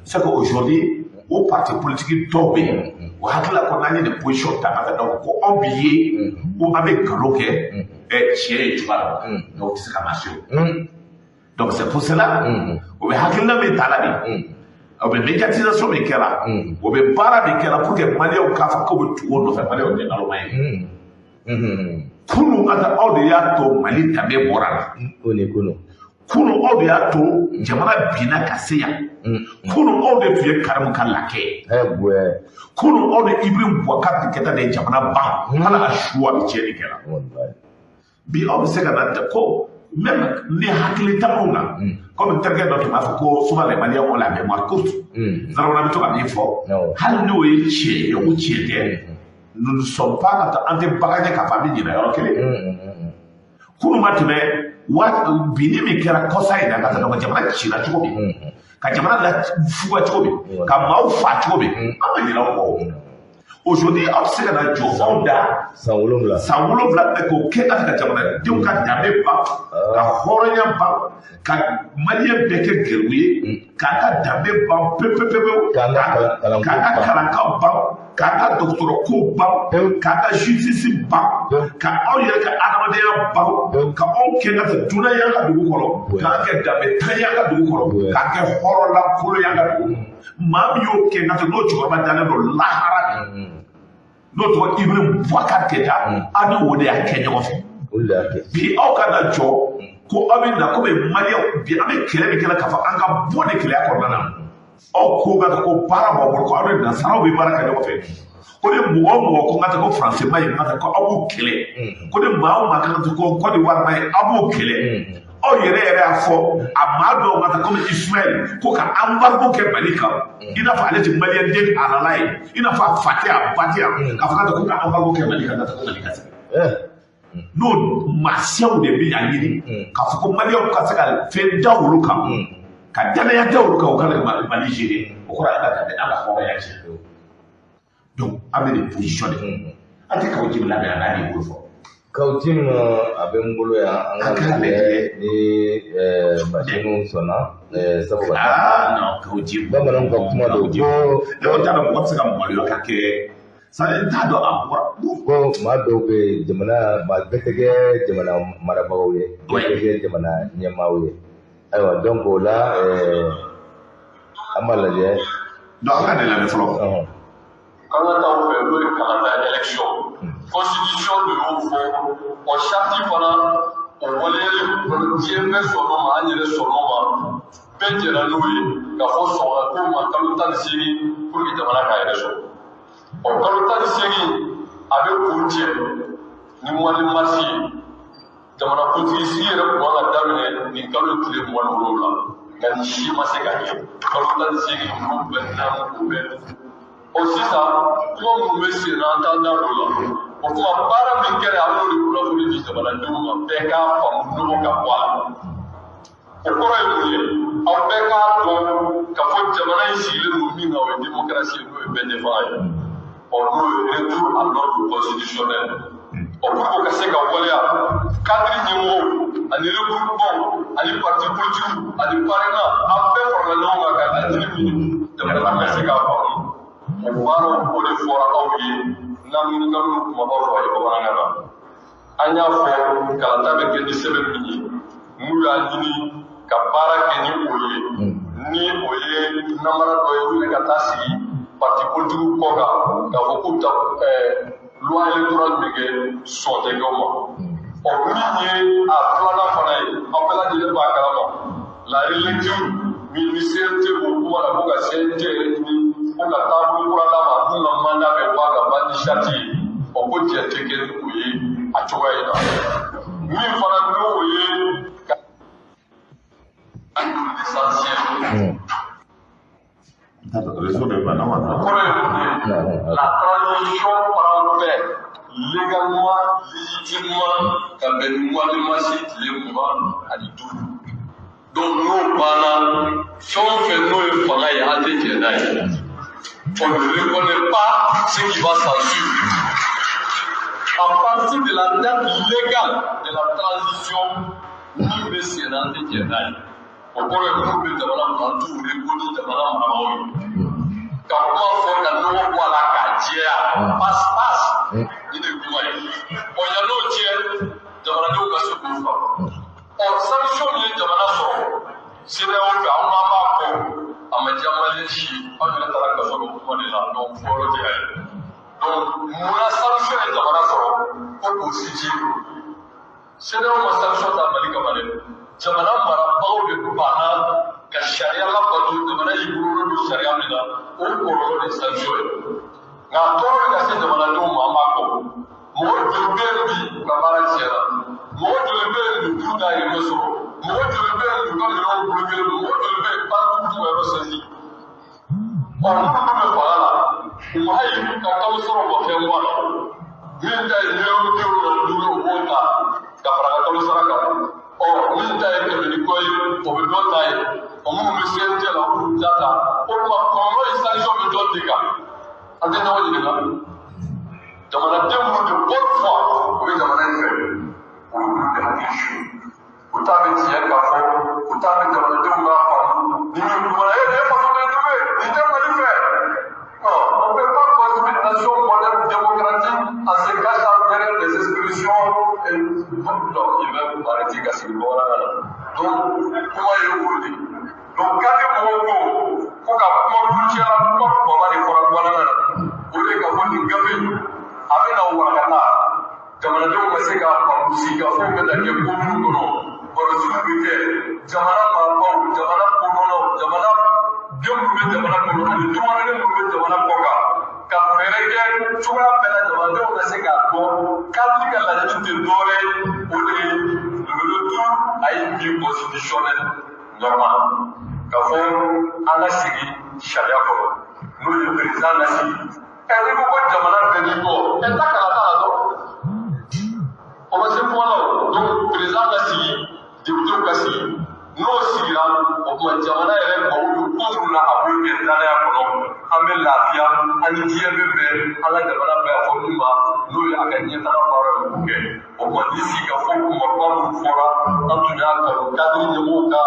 c'est que aujourd'hui o parti politique dɔw bɛ yen o hakilila kɔnɔna ye nin position ta ka dɔn ko anw bɛ ye ko an bɛ nkalon kɛ tiɲɛ ye cogoya la mais o tɛ se ka marcher o donc c'est pour cela o bɛ hakilina min ta la de o bɛ médiatisation min kɛra o bɛ baara min kɛra pour que maliyɛnw k'a fɔ k'o bɛ tugu o nɔfɛ maliyɛnw tɛ naloma ye kunun aw de y'a to Mali danbe bɔra la kunun aw de y'a to jamana binna ka se yan kunun aw de tun ye Karimu ka lakɛ ye kunun aw de Ibrahim Boubacar Keïta de ye jamana ban hali a su a bɛ tiɲɛni kɛra bi aw bɛ se ka na ko même ni hakili t'anw na comme terikɛ dɔ tun b'a fɔ ko souvent les Maliens ont la mémoire courte Zarawuna bɛ to ka min fɔ hali n'o ye tiɲɛ ye o tiɲɛ tɛ nous ne sommes pas an tɛ bagan ye k'a fɔ an bɛ ɲinɛ yɔrɔ kelen kunun ma tɛmɛ binni min kɛra kɔsa in na ka taa jamana cira cogo min ka jamana lafuga cogo min ka maaw fa cogo min an ma ɲinɛ o kɔ aujourd'hui aw tɛ se ka na jɔ anw da san 7 k'o kɛ ka jamana denw ka danbe ban ka hɔrɔnya ban ka maliyɛn bɛɛ kɛ gɛrɛw ye k'a ka danbe ban pewu k'a ka kalankaw ban k'a ka dɔgɔtɔrɔko ban k'a ka justice ban ka aw yɛrɛ ka adamadenya ban ka aw kɛ ka dunanya ka dugu kɔnɔ k'a kɛ danbe tan y'an ka dugu kɔnɔ k'a kɛ hɔrɔnlankolon y'an ka dugu maa min y'o kɛ n'o cɛkɔrɔba dalen don lahara n'o tɔgɔ Ibrahim Boubacar Keïta aw ni o de y'a kɛ ɲɔgɔn fɛ bi aw ka na jɔ ko aw bɛ na komi maliyɛnw bi an bɛ kɛlɛ min kɛra k'a fɔ an ka bɔ ni kɛlɛya kɔnɔna na aw ko ka ko baara b'aw bolo ko aw ni nansaraw bɛ baara kɛ ɲɔgɔn fɛ ko ni mɔgɔ o mɔgɔ ko n ka taa ko Français ma ye n ka taa ko aw b'o kɛlɛ ko ni maa o maa ka taa ko Côte d'Ivoire ma ye aw b'o kɛlɛ aw yɛrɛ y'a fɔ a maa dɔw ka taa komi Ismaël ko ka embargo kɛ Mali kan i n'a fɔ ale tɛ maliyɛn den alala ye i n'a fɔ a fa tɛ a ba tɛ yan k'a fɔ ko ka embargo kɛ Mali kan ka taa ko Mali ka sɛgɛn n'o maasiyaw de bɛ yan ɲini k'a fɔ ko maliyɛnw ka se ka fɛn da olu kan ka danaya da olu kan o ka na Mali gérer o kɔrɔ ye ka an ka hɔrɔnya tiɲɛ donc an bɛ nin position de an tɛ kaw jigi labɛn a n'a de bolo fɔ. Kautim a bɛ n bolo yan an ka lajɛ ni machine sɔnna sabu bamananw ka kuma don ko ne t'a dɔn mɔgɔ tɛ se ka maloya ka kɛ n t'a dɔn a bɔra ko maa dɔw bɛ jamana maa bɛɛ tɛ kɛ jamana marabagaw ye bɛɛ tɛ kɛ jamana ɲɛmaaw ye ayiwa donc o la an b'a lajɛ donc an ka nin lamɛn fɔlɔ kan ka taa fɛ n'o ye kalanda élection constitution de y'o fɔ o charte fana o waleyalen diɲɛ bɛɛ sɔnn'o ma an yɛrɛ sɔnn'o ma bɛɛ jɛra n'o ye ka fɔ sɔgɔla ko ma kalo 18 pour que jamana k'a yɛrɛ sɔrɔ ɔ kalo 18 a bɛ kun cɛ ni mois de mars ye jamana kuntigi sigi yɛrɛ tun kan ka daminɛ nin kalo tile 27 nka nin si ma se ka kɛ kalo 18 n'o bɛɛ namu o bɛɛ aussi ça comme monsieur n'entendant là o kuma baara min kɛra an y'o de kunnafoni di jamanadenw ma bɛɛ k'a faamu ɲɔgɔn ka bɔ a la o kɔrɔ ye mun ye aw bɛɛ k'a dɔn ka fɔ jamana in sigilen don min kan o ye démocratie n'o ye bɛɛ ɲɛfaga ye n'o ye retour à l'ordre constitutionnel pour que se ka waleya cadre ɲɛmɔgɔw ani regroupement ani parti politique ani parrainage an bɛɛ farala ɲɔgɔn kan ka ɲini ɲini jamana ka se k'a faamu o baaraw o de fɔra aw ye n'an kumabaw fɔ a ye bamanankan na an y'a fɔ kalanta bɛ kɛ ni sɛbɛn min ye n'u y'a ɲini ka baara kɛ ni o ye ni o ye namara dɔ ye wuli ka taa sigi parti politique kɔ kan k'a fɔ k'u ta loi électorale bɛ kɛ sɔntɛgɛw ma min ye a filanan fana ye aw bɛɛ lajɛlen b'a kalama la relecture ni CNT o kuma la ko ka CNT yɛrɛ ɲini ko ka taabolo kura d'a ma mun ka mandat bɛ bɔ a ka ban ni charte ye ko jɛ tɛ kɛ ni o ye a cogoya in na min fana n'o ye ka l'essentiel. La transition par fait légalement, légitimement, quand le mois de mars, les mois à du tout. Donc nous, pendant, si on fait nous, il faudra y aller. On ne reconnaît pas ce qui va s'en suivre. À partir de la date légale de la transition, nous baissons dans des Jedi. On pourrait trouver de la tout reconnu de la quand on fait la nouvelle voie la cadière, passe, il est gourmand. On y a l'autre tiers, de la nouvelle se trouve. On sanction les de la nation. C'est là où on a pas à me dire Malaisie, on est à la casse au point de là, donc faut le dire. Donc, la sanction est de la nation, pour positif. C'est là où on sanction dans Malika Malais. Jamana marabagaw de ko bana ka sharia la bato jamana yiburu do sharia mina o kɔlɔlɔ de sanction ye nka tɔɔrɔ ka se jamanadenw ma an b'a kɔ mɔgɔ joli bɛ yen bi ka baara tiɲɛna mɔgɔ joli bɛ yen bi du dahirimɛ sɔrɔ mɔgɔ joli bɛ yen bi ka minɛnw bolokelen don mɔgɔ joli bɛ yen banque ka yɔrɔ sɛnsi n'olu bɛ fanga la u ma ye ka kalo sɔrɔ u ka fɛn bɔ a la min ta ye miliyɔn bi wolonwula o b'o ta ka fara ka kalo sara kan min ta ye kɛmɛ ni kɔ ye o bɛ dɔ ta ye o minnu bɛ CNT la olu ta ta o tuma kɔlɔlɔ ye sanction bɛ dɔ de kan an tɛ ɲɔgɔn ɲininka jamanaden minnu de bonne foi o bɛ jamana in fɛ olu b'u de hakili su u t'a bɛ tiɲɛ ka fɔ u t'a bɛ jamanadenw ka faamu ni min kumana nin ye fasoden jugu ye nin tɛ Mali fɛ on ne peut pas construire une nation moderne démocratique en se cachant derrière des institutions et non il va vous arrêter ka sigi bamanankan na donc kuma ye o de donc k'ale mɔgɔw ko ka kuma kuncɛla kuma baba de fɔra bamanankan na o de ka fɔ nin gafe a bɛna wakata jamanadenw ka se ka faamu sigikafɔw bɛ na kɛ ko minnu kɔnɔ barosiw bɛ kɛ jamana marabaaw jamana kodɔnnaw jamana denw bɛ jamana kɔnɔ ani dɔgɔnin minnu bɛ jamana kɔ kan ka fɛɛrɛ kɛ cogoya bɛɛ la jamanadenw ka se k'a dɔn kadiri ka laɲini tɛ dɔwɛrɛ ye o de ye le retour à une vie constitutionnelle normale ka fɔ an ka segin sariya kɔrɔ n'o ye président ka sigi n'i ko ko jamana bɛɛ n'i kɔ t'a kalan t'a la dɔrɔn o ma se kuma la donc président ka sigi députéw ka sigi n'o sigira o tuma jamana yɛrɛ mago bɛ ko minnu na a b'o kɛ danaya kɔnɔ an bɛ lafiya an ni diɲɛ bɛ bɛn an ka jamana bɛ a fɔ min ma n'o ye a ka ɲɛtaga baara ye k'o kɛ o tuma ni sigikafɔ kumaba minnu fɔra an tun y'a kanu kadiri ɲɛmɔgɔw ka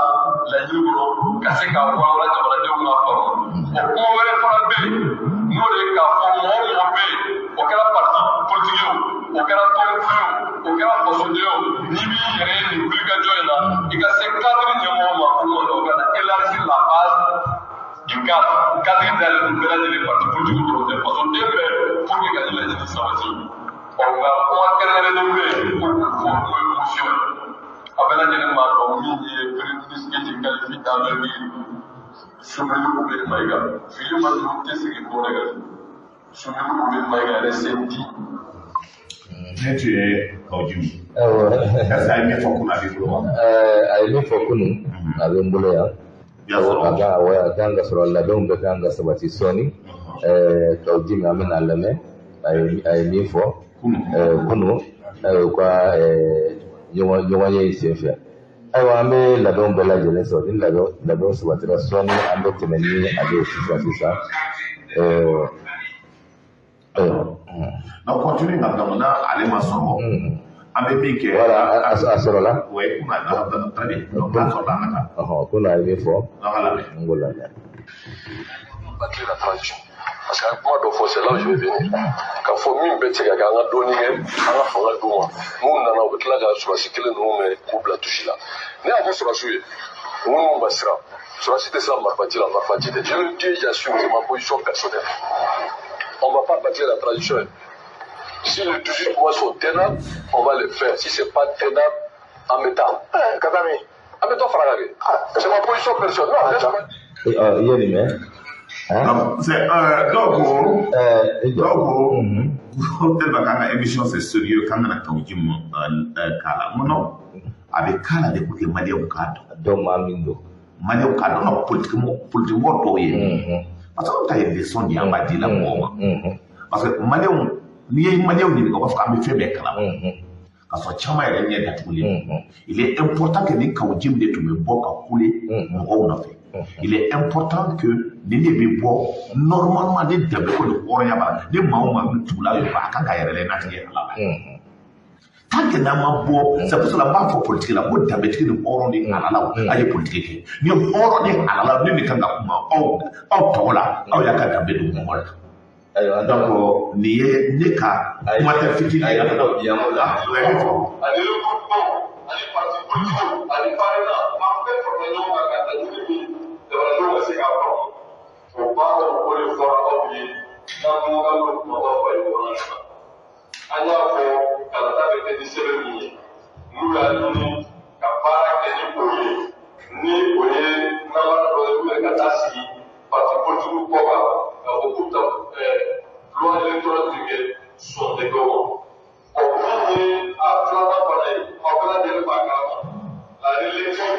laɲini kɔnɔ ka se k'a walawala jamanadenw k'a faamu o kuma wɛrɛ fana bɛ yen n'o de ye k'a fɔ mɔgɔ mɔgɔ bɛ yen o kɛra parti politique ye o kɛra tɔnfɛn ye o kɛra fasoden ye n'i b'i yɛrɛ ye nin wulikajɔ in na i ka se kadiri ɲɛmɔgɔ ma o ma o ka na élargir la base du cadre kadiri dayɛlɛ nin bɛɛ lajɛlen parti politique dɔrɔn tɛ fasoden bɛɛ pour que ka nin laɲini sabati nka kuma kɛrɛnkɛrɛnnen bɛ yen ko k'o fɔ n'o ye motion ye a bɛɛ lajɛlen b'a dɔn min ye premier ministre qui est qualifié d'envergure Soumaïla Oumé Maïga fili ma ninnu tɛ segin dɔ wɛrɛ kan Soumaïla Oumé Maïga yɛrɛ se di. Ne tun ye Kawo-Jim. Est-ce que a ye min fɔ kunun a b'i bolo wa? A ye min fɔ kunun a bɛ n bolo yan. A kan ka sɔrɔ labɛnw bɛ kan ka sabati sɔɔni Kaujimi amena lame ay mi fo kunu kwa ɲɔgɔn ye sen fɛ ayiwa an bɛ labɛnw bɛɛ lajɛlen sɔrɔ ni labɛnw sabatira sɔɔni an bɛ tɛmɛ ni ale ye sisan na continue nka na ale ma sɔrɔ an bɛ min kɛ voilà a sɔrɔla ouais kuna na très bien donc an sɔrɔla an ka taa ko na ye min fɔ an ka lamɛn n ko lamɛn bâtir la transition. Parce qu'à quoi donc c'est là où je vais venir. Quand faut mieux bêter qu'à un donné, à la fin de nous, nous n'en avons pas la sur la cycle nous mais couple la touche là. Mais avant sur la suite, nous on va sera. Sur la cité ça m'a bâti la marfatie. Je le dis, j'assume ma position personnelle. On va pas bâtir la transition. Si les 18 mois sont tenables, on va le faire. Si c'est pas tenable, en mettant. Kadami, en mettant Faragari. C'est ma position personnelle. Non, laisse-moi. C'est donc tellement quand émission c'est sérieux quand on a quand kala mono avec kala de côté malien cadre donc mamindo malien cadre na politiquement to yé parce que tu as des sons y a pas dit la moi parce que malien ni ko fa am fait bec là parce que chama yɛrɛ ɲɛ datugulen il est important que ni Kaoudim de tun bɛ bɔ ka kule mɔgɔw nɔfɛ il est important que ni ne bɛ bɔ normalement ni danbe ko ni hɔrɔnya b'a la ni maa o maa min tugula yɔrɔ a kan ka yɛrɛ natigɛ ala la tant que n'a ma bɔ c'est pour cela n b'a fɔ politique la ko danbetigi ni hɔrɔn ni halalaw a ye politique kɛ ni hɔrɔn ni halalaw ni kan ka kuma aw tɔgɔ la aw y'a ka danbe de mɔgɔ la. Donc, ni ye ne ka kuma tɛ fitinin ye ala ka biyan o la o ye fɔ. Ani le gouvernement, ani parti politique, ani parrainage, an bɛɛ farala ɲɔgɔn kan ka laɲini min jamanadenw ka se k'a faamu. O b'a dɔn o de fɔra aw ye n'an ko k'an bɛ kumabaw fɔ a ye kɔnɔna na. An y'a fɔ kalata bɛ kɛ ni sɛbɛn min ye n'u y'a ɲini ka baara kɛ ni o ye ni o ye namara dɔ ye ka taa sigi parti politique kɔ kan. Loi électorale du Québec sont des grands. Au premier, à Flama Pareil, en plein de la réélection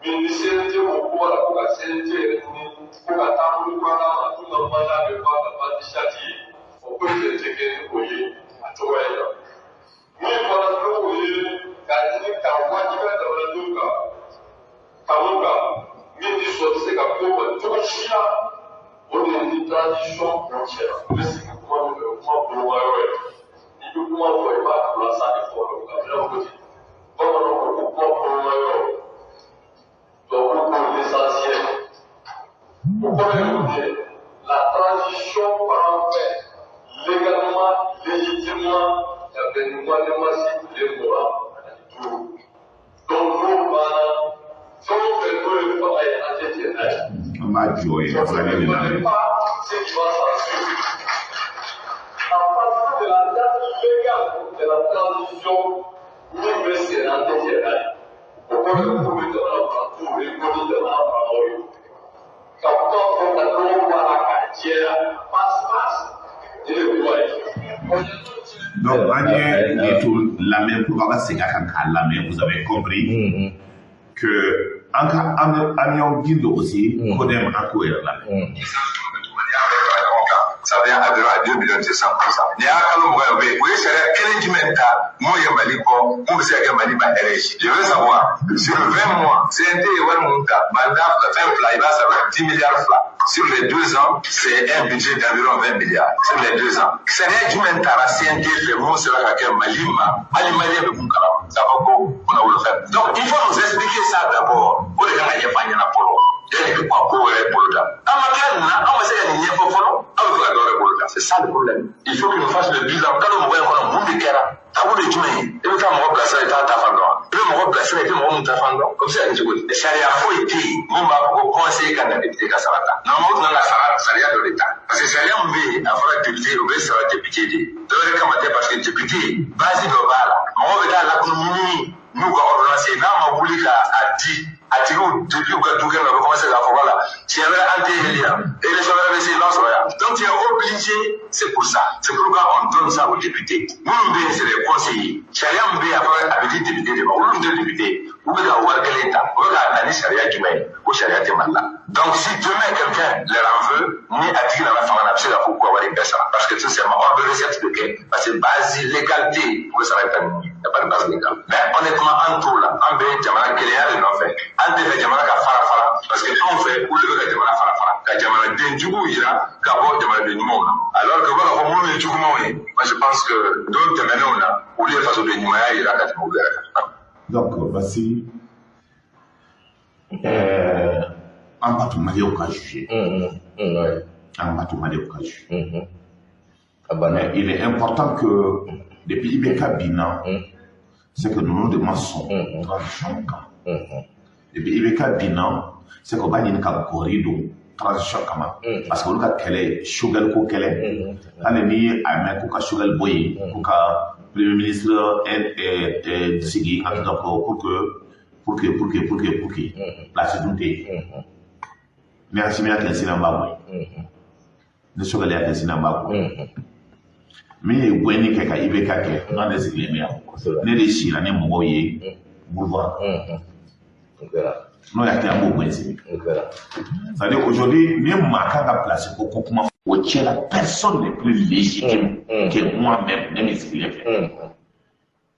ministérielle au pouvoir pour la CNT, pour la table de Guadana, tout le monde a le droit de l'initiative. On peut se checker le courrier à Touraïda. Mais voilà le courrier, Gardini, Kawajika, Davanduka, Kamuka, Mindi Sotseka, Koba, Toshia. On est une tradition entière. Mais c'est comment pour le royaume. Il peut comment pour le pas pour la salle pour le petit. Comment on peut pour le royaume. Donc pour l'essentiel. Pourquoi la transition par fait légalement, légitimement, il y avait une loi de massif, les morales, donc nous, si on fait tout le travail à cette ma joie, vous allez me donner. Ce qui va s'ensuivre. À partir de la date légale de la transition, nous restons en déterre. Pourquoi nous pouvons être dans les connus de l'enfant? Quand on a l'eau à la quartière, passe, et le voyage. Donc, Agnès, tout la même pour avoir ces gars la même, vous avez compris que Amion Guindo aussi, Kodem Akoya la même. Ça vient à 2 millions de 100%. Il y a un calme, oui, c'est quel jugement moi, il y a Maliko, où c'est que Mali va éleger. Je veux savoir, sur 20 mois, CNT et Walmunta, mandat, 20 plats, il va savoir 10 milliards de plats. Sur les 2 ans, c'est un budget d'environ 20 milliards. Sur les 2 ans. C'est un jugement à la CNT, le mot sera qu'à Malima, Malimalien de Munkalam. Ça va beaucoup, on a voulu faire. Donc, il faut nous expliquer ça d'abord. Pour les gens qui ont fait un apport. C'est ça le problème. Il faut qu'il nous fasse le bilan. Quand on voit un monde de guerre, t'as vu le jumeau, et puis quand on va placer l'état d'affaires, et puis on va placer l'état d'affaires, comme ça, les charia faut été, on va conseiller quand on a député Kassarata. Non, on a la charia de l'état. Parce que charia, on veut avoir député, on veut savoir député. Donc, parce que député, basique au bal, on va dans la commune, nous, on va ordonner, on va vouloir à 10. Depuis que tout le monde a commencé à faire là, tu avais anti-Elia, et les gens avaient essayé de donc tu es obligé, c'est pour ça. C'est pourquoi on donne ça aux députés. Nous, c'est les conseillers. Charia Mbé avait dit député, on nous dit député, ou bien on va l'État, on va aller Charia Guimé, ou Charia Temala. Donc, si demain quelqu'un leur en veut, ni à dire la femme n'a pas pourquoi avoir une personne. Parce que tout simplement, on veut recette de quai. Parce que base légalité, pour que ça va être il n'y a pas de base légale. Mais honnêtement, en tout là, en fait, Jamana Kéléa, il en fait. En fait, Jamana Fara. Parce que on fait, où le veut Jamana Fara. Quand Jamana Denjugou ira, Gabo Jamana de Nimon. Alors que voilà, au moins, moi je pense que d'autres Jamana, là, où les façons de Nimaya ira, donc, voici. En bas, tout le monde est au cas jugé. En bas, tout le monde est au cas jugé. Mais il est important que, depuis Ibeka Bina, c'est que nous nous demandons transition. Depuis Ibeka Bina, c'est qu'on va y avoir un corridor transition. Parce que nous avons quel Chogal ko quel année à mettre ko Chogal boy ko premier ministre est signé pour que place douter. Merci bien que c'est n'importe ne Chogal est c'est n'importe mais Gwenny keka Ibeka ke on a des éléments ne les chira ne moye boulevard non, il y a un mot c'est-à-dire aujourd'hui, même ma carte place pour comment la personne n'est plus légitime que moi-même, même si je fait.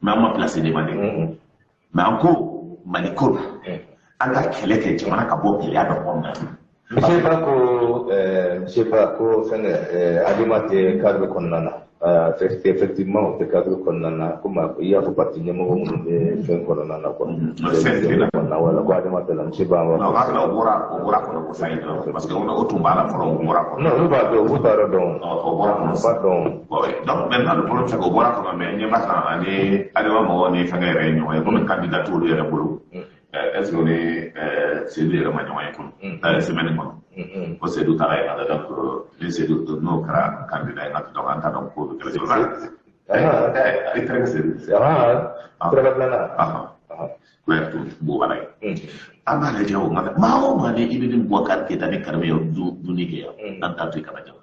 Mais on m'a placé devant les. Mais encore, Manicole, en tant qu'elle est que tu m'as qu'à qu'il y a dans mon âme. Je ne sais pas quoi alimenter cadre Konana. Effectivement, au cadre Konana, comme il y a partie de mon fait Konana. Parce qu'on a autant bala pour un boraco. Non, nous va vous pardon. Donc maintenant, le problème c'est qu'au boraco, mais il n'y a pas d'aller à des faire réunion comme candidature de la boulot. Est-ce qu'on est cédé le maniement et semaine pour ces deux travail donc les deux nos candidats donc en tant que pour le très sérieux ouais tout beau voilà amana jaw ma mane ibidin boakar ke tane karme du nike en tant que kaba jaw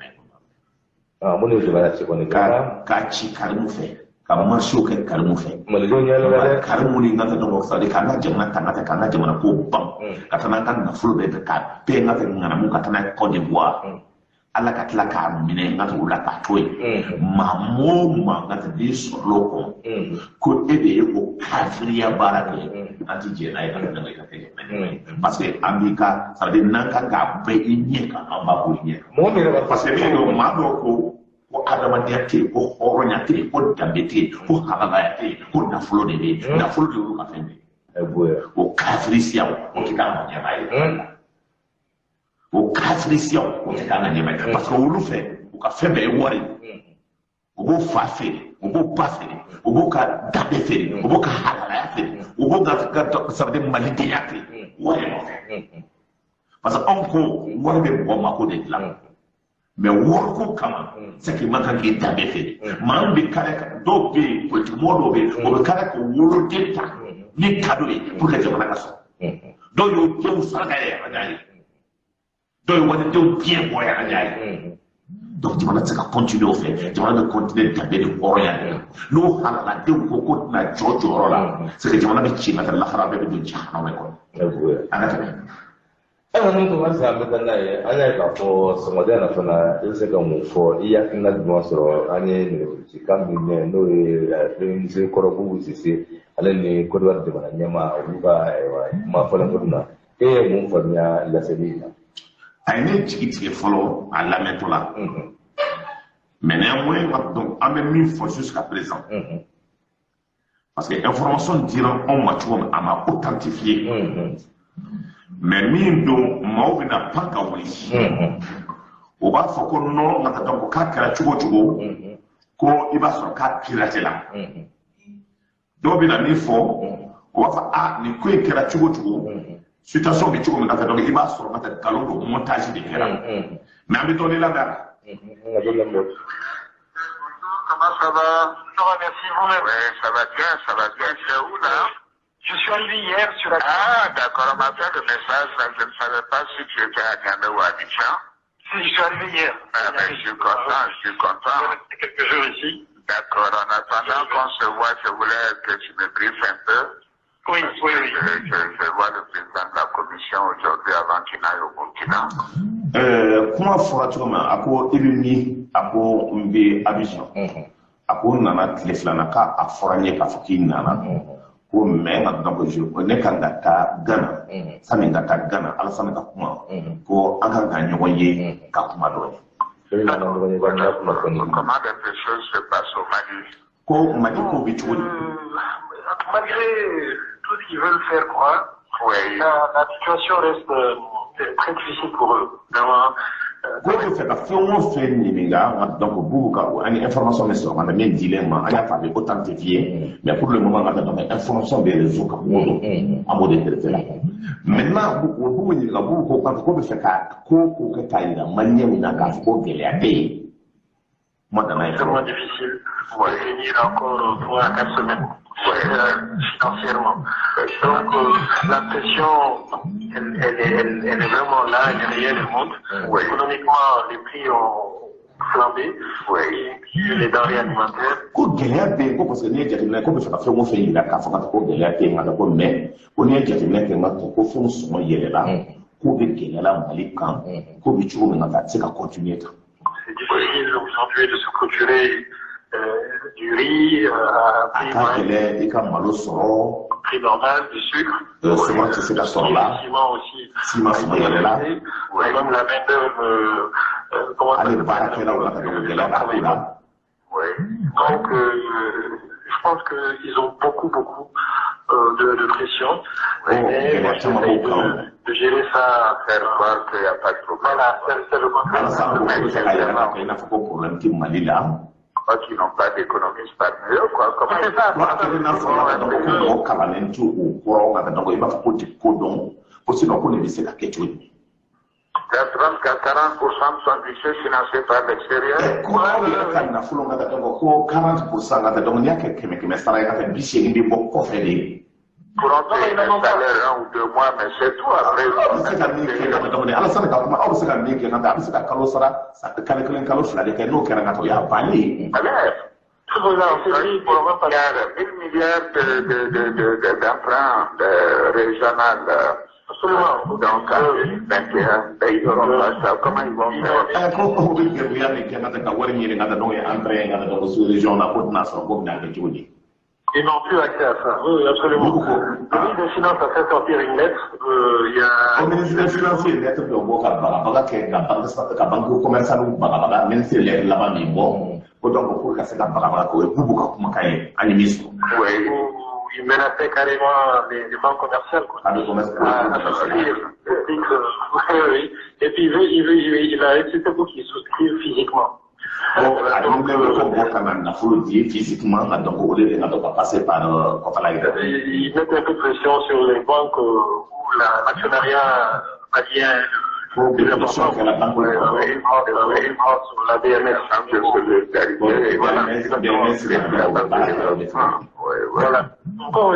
mo ne jaba ci ko ne ka ci karmu fe ka marso ke karmu fe mo le jonya la karmu ni ngata do sa de kana jamana kana jamana ko bam katana kan na fulo be ka pe ngata ngana mu katana ko de bois ala ka tla ka mine ngata ula ka toy mamo ngata di solo ko ebe ko kafriya barake anti jena ita da ngai kake parce que amika ça de nanka ka be inyeka amba ko inyeka mo mi parce que me ma do ko adama diate ko horonya te ko dambete ko halala te ko na fulo de na fulo de ka fende o kafrisia o kidama nyama o kafrisia o kidama nyama parce que o lu fait o ka febe e wori o bo fa fe o bo pa fe o bo ka dabe fe o bo ka halala fe o bo ka ça de malité yate wori mo fe parce que onko wori be bo mako de la mais worko kama c'est que man ki dabe fe man be kala do be politique mo do be o be kala ko woro deta ni kado pour que jamana kaso do yo tew sargale ajay do yo wona tew bien boy ajay donc jamana tsaka continuer au fait jamana continuer dabe de oroya no hala de ko na jojo rola c'est que jamana be ci na la kharabe be do jahannama ko anata ana no to wasa mbetana ye anya ka po somodia na fana ese ka mu fo iya kina dimo soro anye ni ci kambi ne no e se korobu sisi ale ni kodwa de bana nyama uba ma fala kodna e mu fanya la sebina ay ne ci follow à la metola mais néanmoins donc en même une fois jusqu'à présent parce que information diront on m'a trouvé à m'a authentifié mais min do maw bina panka wuli o ba fo ko no ngata donc ka kala chugo ko iba so ka pirate la do bina mi fo o fa a ni ko kala chugo situation bi chugo ngata donc iba so ngata kalo do montage de kera mais ami to la dara comment ça va? Ça va, merci vous-même. Ouais, ça va bien, c'est où là? Je suis arrivé hier sur la... Ah, d'accord, on m'a fait le message, je ne savais pas si tu étais à Niamey ou à Abidjan. Si, je suis arrivé hier. Ah, mais je suis content. Il quelques jours ici. D'accord, en attendant qu'on se voit, je voulais que tu me briefes un peu Oui, oui, oui. Je vois le président de la commission aujourd'hui avant qu'il n'aille au Burkina. Comment fera-tu comme ako ilimi ako mbe Abidjan ako nana tile filana ka a fɔra nye k'a fɔ k'i nana ko mɛ nka donc ne kan ka taa Ghana sani ka taa Ghana Alassane ka kuma ko an kan ka ɲɔgɔn ye ka kuma dɔɔni. Comment les choses se passent au Mali? Ko Mali ko bɛ cogo di? Malgré tout ce qu'ils veulent faire croire, oui. La situation reste très difficile pour eux. Vraiment. Ko bɛ fɛ ka fɛn o fɛn ɲininka donc bubu ka ani information bɛ sɔrɔ ka na min dilen ma an y'a faamu ko tant tɛ fiyɛ mais pour le moment ka donc information bɛ réseau kan o don an b'o de traiter la maintenant o bubu ɲininka bubu ko kan ko bɛ fɛ ka ko kɛ k'a yira maliyɛnw na k'a fɔ ko gɛlɛya bɛ yen. C'est vraiment difficile de venir encore 3 à 4 semaines financièrement. Donc la pression, elle est vraiment là, elle est réelle, elle monte. Économiquement, les prix ont flambé. Les denrées alimentaires. Ko gɛlɛya bɛ yen ko parce que n'i ye jateminɛ ko bɛ fɛ ka fɛn o fɛn yira k'a fɔ ka ko gɛlɛya tɛ yen nka ko mais ko n'i ye jateminɛ kɛ nka ko fɛnw sɔngɔ yɛlɛla ko bɛ gɛlɛya Mali kan ko bɛ cogo min na ka se ka continuer tan. C'est difficile aujourd'hui de se procurer du riz à prix normal, du sucre. Le ciment aussi. Ciment là. Même la main-d'œuvre, Donc, je pense qu'ils ont beaucoup de pression. Et moi, j'essaie de gérer ça, faire croire qu'il n'y a pas de problème. Voilà, c'est le contraire. Qui n'ont pas d'économistes parmi eux, quoi. Comment c'est ça? Il y a 30-40% sont lycées financés par l'extérieur. 40% pourront payer un salaire 1 ou 2 mois, mais c'est tout après. Il y a 1000 milliards d'emprunts régionaux. Absolument. Donc, 21 pays d'Europe, comment ils vont faire? Ils n'ont plus accès à ça. Oui, absolument. Le ministre des Finances a fait sortir une lettre. Il y a. Le ministre des Finances, il y a une lettre il menaçait carrément les banques commerciales. Et puis il a insisté pour qu'ils souscrivent physiquement. Il met un peu de pression sur les banques où l'actionnariat malien plus important. Sur la DMS. Voilà. Encore,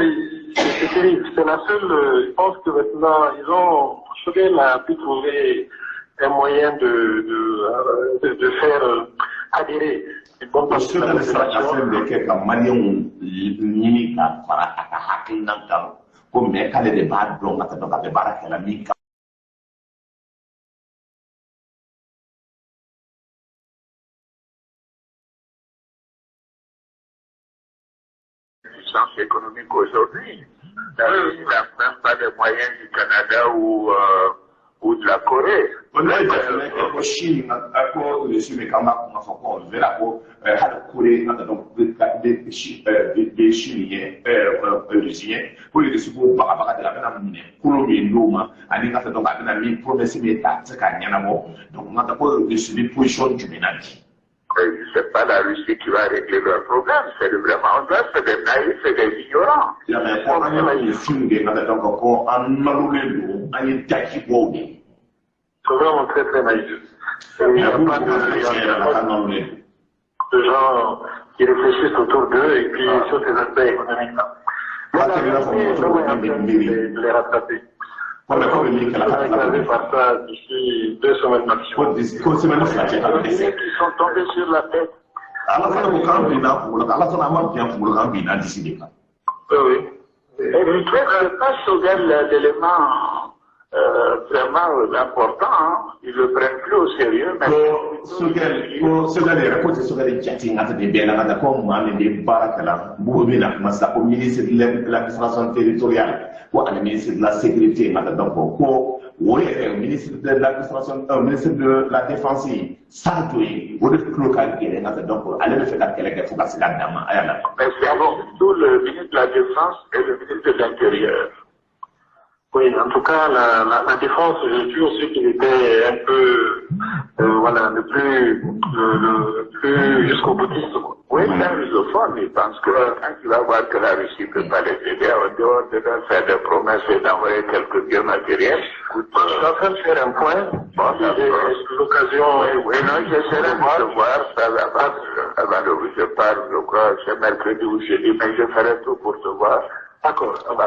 c'est terrible. C'est la seule. Je pense que maintenant, ils ont. Choguel a pu trouver un moyen de faire adhérer une bonne partie de la population. Puissance économique aujourd'hui. Il n'a même pas les moyens du Canada ou de la Corée. C'est pas la Russie qui va régler leur problème, c'est vraiment, on doit se des naïfs et des ignorants. C'est vraiment très très naïf. Il n'y a pas de gens qui réfléchissent autour d'eux et puis sur ces aspects économiques-là. De les rattraper. On va écraser par ça d'ici 2 semaines maximum. Les qui sont tombés sur la tête. Oui. Et je trouve que pas sauver l'élément vraiment important, hein. Ils le prennent plus au sérieux. Sauver les rapports sur les jatting à des biens à d'accord, moi, les barakala, Boubina, Massa, au ministre de l'administration territoriale, ou à ministre de la sécurité, madame, oui, ministre de l'administration, ministre de la défense, Santoui, ou de local, donc, allez le faire qu'elle est focalisée là-dedans. Mais c'est avant tout le ministre de la défense et le ministre de l'intérieur. Oui, en tout cas, la défense, je trouve aussi qu'il était un peu, voilà, le plus jusqu'au boutiste. Oui, c'est un rusophone, il pense que quand il va voir que la Russie ne peut pas les aider, en dehors de leur faire des promesses et d'envoyer quelques biens matériels, je suis en train de faire un point. Bon, j'ai l'occasion. Oui, non, j'essaierai de voir ça avant de vous parler, je crois, c'est mercredi ou jeudi, mais je ferai tout pour te voir. D'accord. On a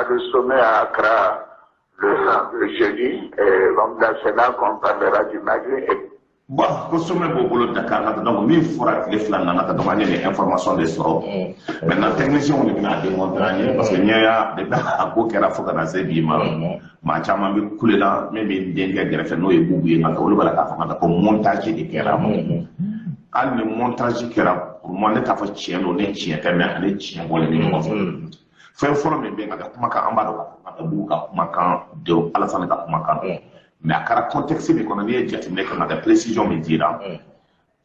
le sommet à Accra le jeudi, et c'est là qu'on parlera du Mali. Bon, le sommet au Dakar, donc, il faudra que les flammes demandé les informations des sorts. Maintenant, technicien, on est à démontrer, parce qu'il y a des gens qui ont fait un zébima. Ma chama bi kulela même dengue greffe no e bubu ngata wala bala ka fa ko montage de kera al ne montage kera pour moi ne ka fa chieno ne chieta mais ale chien wala ni ko fa forme be ngata kuma ka ambado ka buka kuma ka de ala sana ka kuma ka mais akara contexte bi kono ne jati ne ka da précision me dira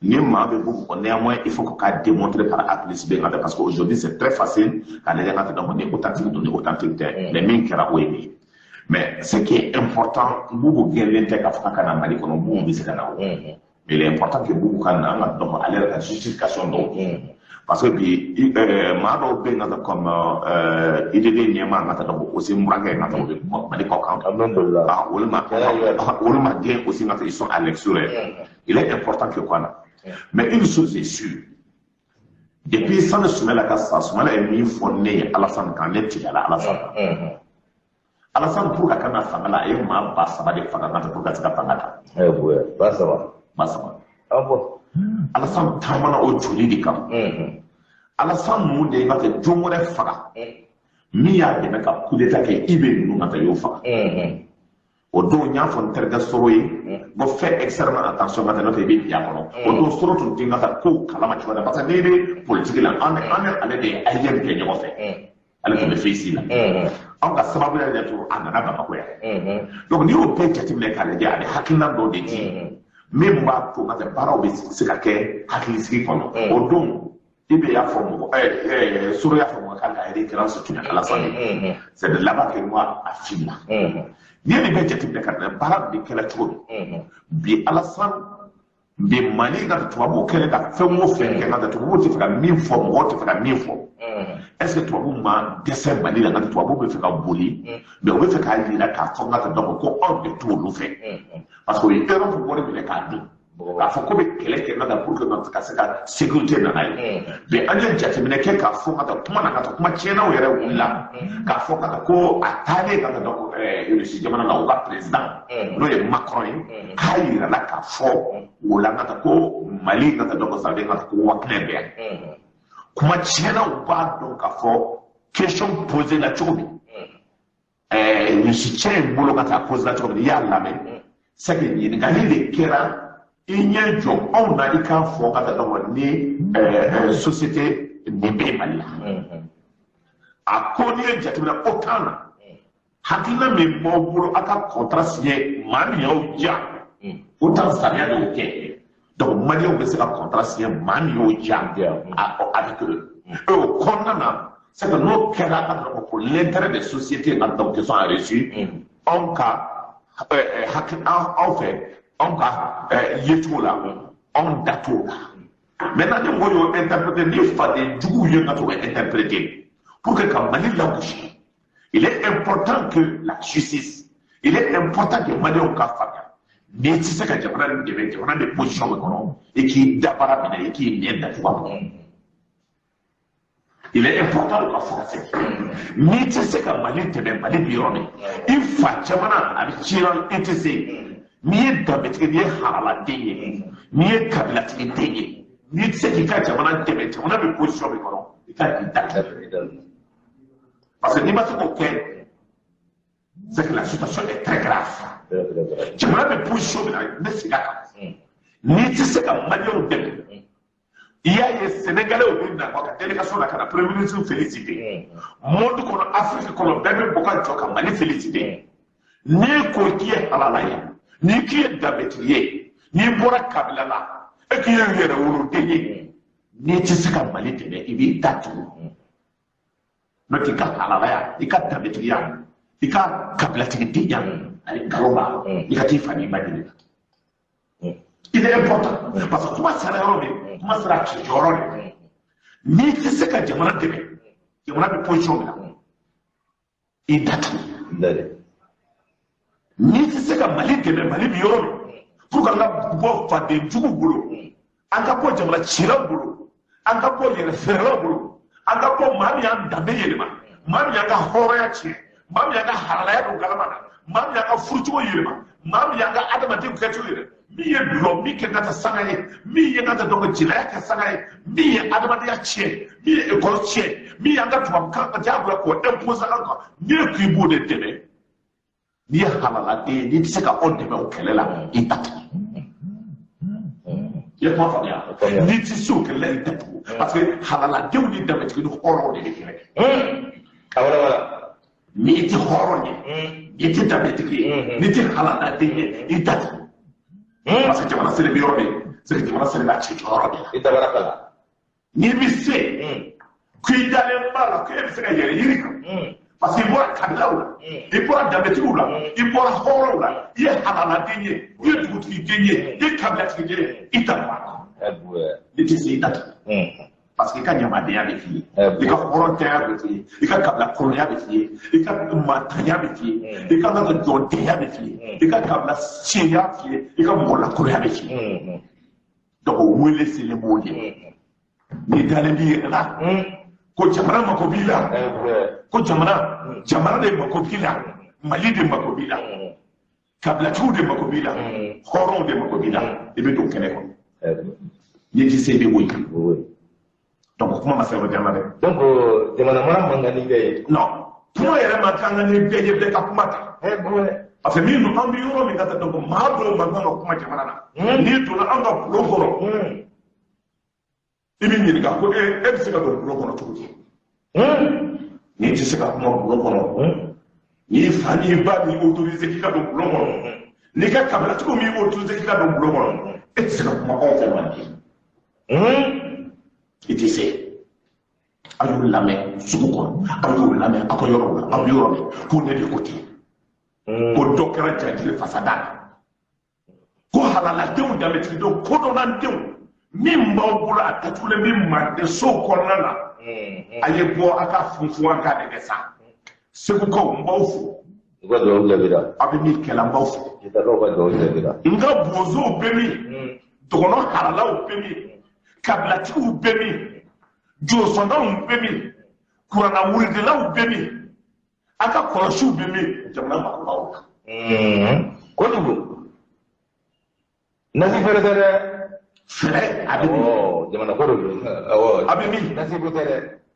ni ma be beaucoup néanmoins il faut qu'on démontrer par A plus B parce qu'aujourd'hui c'est très facile quand les gens dans des authentique les mains kera oui. Mais ce qui est important, Boubou Guélé, mais il est important que Boubou Kana ait la justification. Parce que, Mado Ben, comme il est venu aussi, aussi, ils sont à l'extérieur. Il est important que quoi. Mais une chose est sûre. Depuis ça, ne se met la casse, ça est mis fondé à la santé, quand il est à la santé. Alasan pour ka kana fangala e ma ba saba de fangala pour ka tsaka fangala ba saba abo alasan tamana o joli di kam alasan mu de ba ke jomore faga mi ya de ka kudeta ke ibe nu mata yo faga o do nya fon terga soroyi bo fait extrêmement attention mata no te bi ya kono o do soro tun tinga ta ko kala ma chwana parce que ne politique la an ale de ayem ke nyogo fe ale to be face la on ka sababu ya to anana ba ko ya donc ni o pe jati me kala ja de hakina do de ti même ba to ka bara o be sika ke hakili siki kono o don ibe ya forme soro ya forme ka ka ere grand soutien à la santé c'est de là-bas que moi affine ni ne be jati me kala bara de kala to bi alasan bi mani ga to bo kala da femo fe ke ga to bo ti fa min forme o ti fa min forme est-ce que toi vous m'a dessin mali la ngati toi vous fait ka boli mais on fait ka li la ka fo ngata donc ko on de tout lu fait parce que il erreur pour voir le ka du ka fo ko be kele ke ngata pour que notre ka sécurité na ay mais anya jati mine ke ka fo ngata kuma na ngata kuma chena o yere wala ka fo ngata ko atale ngata donc le si jamana na o président no e Macron kai la ka fo wala ngata ko mali ngata donc ça veut ngata ko wa clair kuma tiena ou pas donc à fort question posée la chobi le soutien bolo kata pose la chobi ya la mais c'est que ni ngani de kera inye jo on a dit qu'en fort kata donc ni société ni be mali a connaître jatina autant hakina me bolo aka contrat signé mami yo ja autant ça vient de OK. Donc, Mali, on peut un contrat signé Mami au Djang avec eux. Eux, au condamnat, c'est que nos Kéra, pour l'intérêt des sociétés qui sont reçues, on Yetoula, on Datoula. Maintenant, nous voyons interpréter, il faut des douilles interpréter. Pour que quand Mali l'a bouché, il est important que la justice, il est important que Mali on fasse. Mais si c'est que on a des positions économiques et qui d'abord et qui viennent d'abord. Il est important de faire ça. Mais si c'est que Mali te met Mali bironé, il faut chamana avec Chiran etc. Mieux d'habitude mieux harala déye, mieux kabila déye, ni tse ki ka jamana dɛmɛ jamana bɛ position min kɔnɔ i ka k'i da parce que n'i ma se k'o kɛ c'est que la situation est très grave jamana bɛ position min na ne sigi a kan n'i tɛ se ka maliyɛnw dɛmɛ i y'a ye sénégalais bɛ na ka délégation la ka na premier ministre féliciter monde kɔnɔ Afrique kɔnɔ bɛɛ bɛ bɔ ka jɔ ka Mali féliciter n'i ko k'i ye halala ye n'i k'i ye danbetigi ye n'i bɔra kabila la e k'i ye yɛrɛ woloden ye n'i tɛ se ka Mali dɛmɛ i b'i da tugu n'o tɛ i ka halalaya i ka danbetigiya i ka kabilatigidenya ani nkalon b'a la i ka t'i fa n'i ba ɲini il est important parce que kuma sera yɔrɔ min kuma sera ci yɔrɔ de n'i tɛ se ka jamana dɛmɛ jamana bɛ position min na i da tugu n'i tɛ se ka Mali dɛmɛ Mali bɛ yɔrɔ min pour que an ka bɔ fadenjugu bolo an ka bɔ jamana cilaw bolo an ka bɔ yɛrɛ fɛrɛlaw bolo an ka bɔ maa min y'an danbe yɛlɛma maa min y'an ka hɔrɔnya tiɲɛ maa min y'an ka halalaya don galama na maa min y'an ka furucogo yɛlɛma maa min y'an ka adamadenw kɛcogo yɛlɛma min ye dulɔ min kɛ ka taa sanga ye min ye ka taa dɔgɔ jilaya kɛ sanga ye min ye adamadenya tiɲɛ min ye ekɔli tiɲɛ min y'an ka tubabukan ka diyagoya k'o imposer an kan n'i ye k'i b'o de dɛmɛ n'i ye halaladen ye n'i tɛ se ka o dɛmɛ o kɛlɛ la i ta tugu i ye kuma faamuya n'i tɛ se o kɛlɛ la i ta tugu parce que halaladenw ni danbetigi ni hɔrɔnw de bɛ kɛlɛ n'i tɛ hɔrɔn ye n'i tɛ danbetigi ye n'i tɛ halaladen ye i ta tugu parce que jamana sere bɛ yɔrɔ min c'est que jamana sere b'a ci yɔrɔ de la i dabara kala n'i bɛ se k'i dalen b'a la k'e bɛ se ka yɛrɛ yiri kan parce que i bɔra kabilaw la i bɔra danbetigiw la i bɔra hɔrɔnw la i ye halaladen ye i ye dugutigiden ye i ye kabilatigiden ye i dabara n'i tɛ se i da tugu parce que i ka ɲamadenya bɛ f'i ye i ka hɔrɔntanya bɛ f'i ye i ka kabilakɔrɔya bɛ f'i ye i ka matanya bɛ f'i ye i ka jɔndenya bɛ f'i ye i ka kabila seya f'i ye i ka mɔgɔlakɔrɔya bɛ f'i ye donc o wele selen b'o de n'i dalen b'i yɛrɛ la ko jamana mako b'i la ko jamana de mako b'i la Mali de mako b'i la kabilatigiw de mako b'i la hɔrɔnw de mako b'i la i bɛ don kɛnɛ kɔnɔ n'i tɛ se i bɛ bɔ yen donc kuma ma se yɔrɔ jan na dɛ donc jamana mara man kan ni bɛɛ ye non kuma yɛrɛ ma kan ka ni bɛɛ ye bɛɛ ka kuma ta parce que min an bɛ yɔrɔ min ka taa donc maa dɔw man kan ka kuma jamana na n'i donna an ka bulon kɔnɔ i bɛ ɲininka ko e bɛ se ka don bulon kɔnɔ cogo di n'i tɛ se ka kuma bulon kɔnɔ n'i fa n'i ba n'i autorisé k'i ka don bulon kɔnɔ n'i ka kabilatigiw m'i autorisé k'i ka don bulon kɔnɔ e tɛ se ka kuma anw fɛ Mali i tɛ se aw y'u lamɛn sugu kɔnɔ aw y'u lamɛn aw ka yɔrɔw la aw bɛ yɔrɔ min ko ne de ko ten ko dɔ kɛra jajiri fasada la ko halaladenw danbetigidenw kodɔnnadenw min b'aw bolo a datugulen bɛ manden sow kɔnɔna na a ye bɔ a ka funfun an ka nɛgɛ sa segukaw n b'aw fo aw bɛ min kɛla n b'aw fo nka bozow bɛ min dɔgɔnɔ halalaw bɛ min kabilatigiw bɛ min jɔsɔnnaw bɛ min kuranna wuridilaw bɛ min a ka kɔlɔsiw bɛ min jamana marabagaw la kojugu nasi fɛrɛ tɛ dɛ fɛrɛ a bɛ min jamana ko don a bɛ min nasi ko tɛ dɛ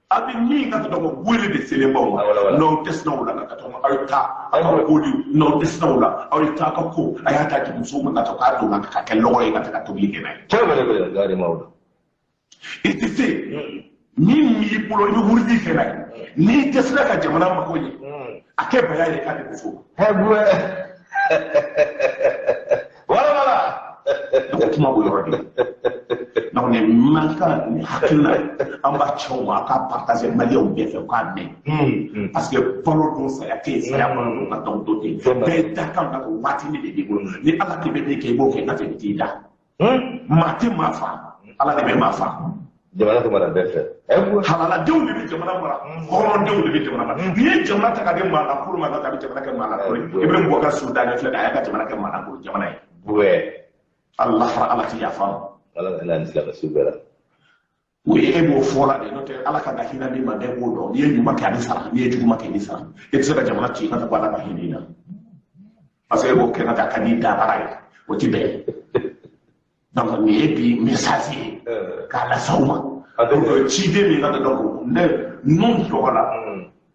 a bɛ min ka tɔgɔ ko wele de selen baw ma n'aw dɛsɛnnaw la ka tɔgɔ aw ye taa aw ka ko di n'aw dɛsɛnnaw la aw ye taa ka ko a y'a ta di musow ma ka k'a don ka kɛ lɔgɔ ye ka tɛ ka tobili kɛ n'a ye. cɛ wɛrɛ bɛ gari maaw la. i tɛ se min b'i bolo i bɛ wurudi kɛ n'a ye n'i dɛsɛra ka jamana mako ɲɛ a kɛ baya ye k'a de muso. wala. donc kuma o yɔrɔ de donc nin man kan nin hakilina an b'a cɛw ma a k'a partager maliyɛnw bɛɛ fɛ u k'a mɛn parce que balo don saya tɛ yen saya balo don ka dɔn don tɛ yen bɛɛ da kan ka waati min de b'i bolo ni ala tɛ bɛ min kɛ i b'o kɛ n'afɛ i t'i da maa tɛ maa fa ala de bɛ maa fa. jamana tɛ mara bɛɛ fɛ halaladenw de bɛ jamana mara hɔrɔndenw de bɛ jamana mara n'i ye jamana ta ka di maa lakuru ma ka bɛ jamana kɛ maa lakuru ye i bɛ mɔgɔ ka so da ɲɛ filɛ a y'a ka jamana kɛ maa lakuru jamana ye. Allah fara ala ti yafa ala la ni sila su bɛɛ la o ye e b'o fɔ la de n'o tɛ ala ka da hinɛ min ma bɛɛ b'o dɔn n'i ye ɲuman kɛ a bɛ sara n'i ye juguman kɛ i bɛ sara e tɛ se ka jamana ci i ka taa ala ka hinɛ i la parce que e b'o kɛ ka taa ka n'i da baara ye o ti bɛn donc nin ye bi message ye k'a la s'aw ma ciden min ka donc ne nun tɔgɔ la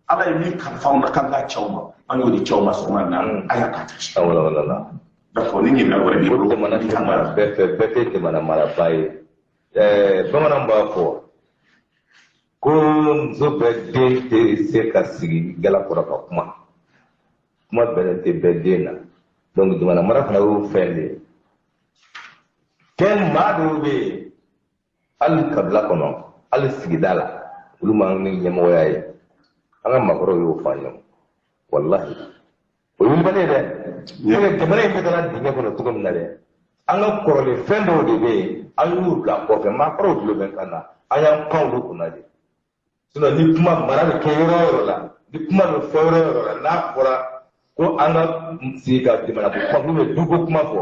ala ye min kalifaw na kan ka cɛw ma an y'o di cɛw ma sɔgɔma na a y'a k'a ci d'accord ni ɲininkali wɛrɛ b'i bolo jamana mara bɛɛ tɛ jamana maraba ye bamananw b'a fɔ ko muso bɛɛ den tɛ se ka sigi galakɔrɔ ka kuma bɛnnen tɛ bɛɛ den na donc jamana mara fana y'o fɛn de ye kɛ maa dɔw bɛ yen hali kabila kɔnɔ hali sigida la olu m'an ni ɲɛmɔgɔya ye an ka maakɔrɔw y'o fɔ an ɲɛna walahi o ye bali dɛ jamana in bɛ taa dingɛ kɔnɔ cogo min na dɛ an ka kɔrɔlen fɛn dɔw de bɛ yen an y'u bila kɔfɛ maakɔrɔw tulo bɛ kan na an y'an pan olu kunna de sinon ni kuma mara bɛ kɛ yɔrɔ o yɔrɔ la ni kuma bɛ fɔ yɔrɔ o yɔrɔ la n'a fɔra ko an ka sigi ka jamana ko kuma ou bien duko kuma fɔ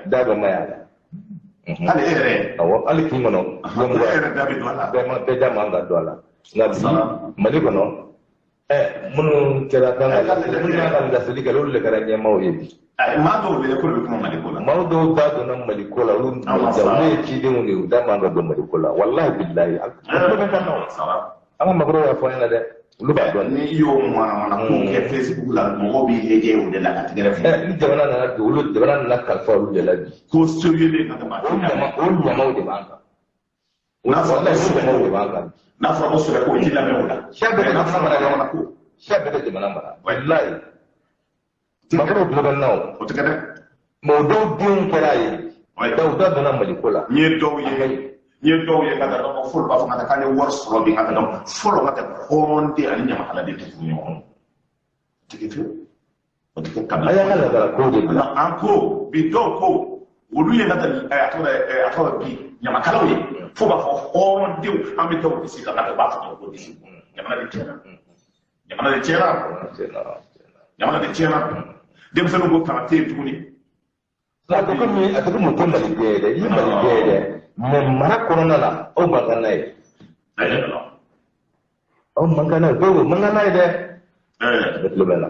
da bɛ ma y'a la hali e yɛrɛ awɔ hali k'i kɔnɔ bɛɛ da man ka don a la nka bi mali kɔnɔ minnu kɛra kan minnu y'a ka laseli kɛ olu de kɛra ɲɛmaaw ye bi maa dɔw bɛ k'olu bɛ kuma maliko la maa dɔw da donna maliko la olu ye cidenw de ye u da man ka don maliko la walahi bilahi an ka maakɔrɔw y'a fɔ an ɲɛna dɛ olu b'a dɔn ni y'o mana ko kɛ Facebook la mɔgɔw b'i lajɛ o de la ka tigɛrɛ fɛ ni jamana nana bi olu jamana nana kalifa olu de la bi ko sérieux ka tɛmɛ o ɲamaw de b'an kan n'a fɔra ko sɛbɛ ko ti lamɛn o la siya bɛɛ ka jamana mara ko siya bɛɛ ka jamana mara walahi maakɔrɔw tulo bɛ na o tɛ kɛ dɛ mɛ o dɔw denw kɛra ye dɔw da donna maliko la n ye dɔw ye ka taa dɔn fɔlɔ b'a fɔ ka taa k'an ye wari sɔrɔ bi ka taa dɔn fɔlɔ ka tɛ hɔrɔnden ani ɲamakaladen tɛ tugu ɲɔgɔn o tɛ kɛ fiyewu o tɛ kɛ kabila a y'an ka ladala kow de bila an ko bi dɔw ko olu ye ka taa a tɔgɔ bi ɲamakalaw ye fo b'a fɔ hɔrɔndenw an bɛ taa o disi kan ka b'a fɔ ko disi jamana de tiɲɛna denmisɛnninw ko kalan tɛ yen tuguni a tɛ komi ko mali bɛɛ ye dɛ i ye mali bɛɛ ye dɛ mɛ mara kɔnɔna la aw man kan n'a ye aw man kan n'a ye dɔw man kan n'a ye dɛ ne tulo bɛ na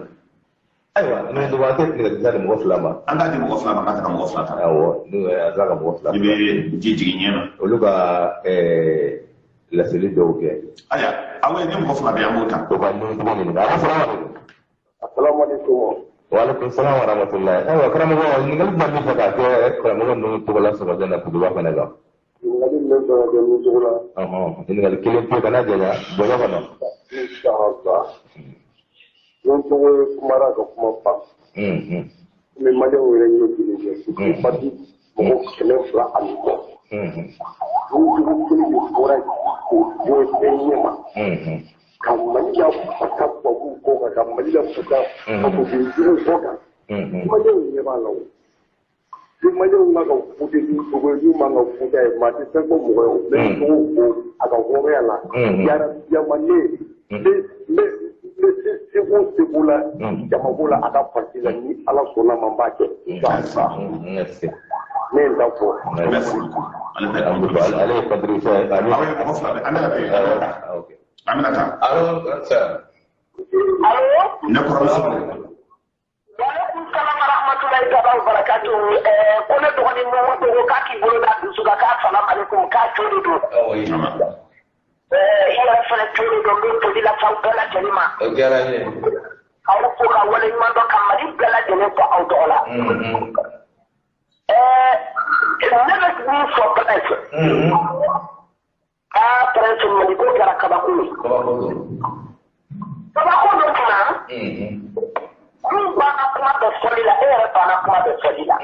ayiwa ni dɔgɔ tɛ nɛgɛjisa di mɔgɔ fila ma an k'a di mɔgɔ fila ma an ka taga mɔgɔ fila ta awɔ n'u a tila ka mɔgɔ fila i bɛ ji jigin ɲɛ na olu ka laseli dɔw kɛ ayiwa aw ye ni mɔgɔ fila bɛ yan an b'o ta o ka ɲɔgɔn tɔgɔ ɲininka a fɔra Assalamualaikum. Waalaikumsalam warahmatullahi. Karamɔgɔ ɲininkali bɛ min fɛ k'a kɛ karamɔgɔ ninnu tɔgɔ la sɔgɔjɛ na kutuba fana kan. Ɲininkali min fɛ ka kɛ min tɔgɔ la. Ɲininkali kelen pe kana janya bonya kɔnɔ. Inshallah. Min tɔgɔ ye kumara ka kuma fa. Min maliyɛnw yɛrɛ y'o kelen kɛ. Parti mɔgɔ 200 ani kɔ. Ni kelen de fɔra k'o jɔ bɛɛ ɲɛma. Ka Mali la fata tubabuw kɔ kan ka Mali la fata kafodenjuguw kɔ kan maliyɛnw ɲɛ b'a la o ni maliyɛnw ma ka fute ni cogo ye n'u man ka futa ye maa tɛ fɛn fɔ mɔgɔ ye o mɛ cogo ko a ka hɔrɔnya la yamane seko seko la jamako la a ka parti la ni ala sɔnna ma n b'a kɛ ne ye n ta fɔ ale ye kadiri fɛ Aminata. Allo, sir. Allo? Ne kɔrɔmuso. Waalaikum salam wa rahmatullahi wa barakatuh. Ko ne dɔgɔnin mɔgɔ ko k'a k'i bolo da dusu kan k'a salam alaikum k'a to de don. Oui. I yɛrɛ fɛnɛ to de don n bɛ foli lase aw bɛɛ lajɛlen ma. O diyara n ye. Aw fo ka waleɲuman dɔn ka Mali bɛɛ lajɛlen fɔ aw tɔgɔ la. Ne bɛ min fɔ Prince. Prince Mali ko kɛra kabako ye. Kabako dɔ kunna. N'u banna kuma bɛɛ fɔli la e yɛrɛ banna kuma bɛɛ fɔli la.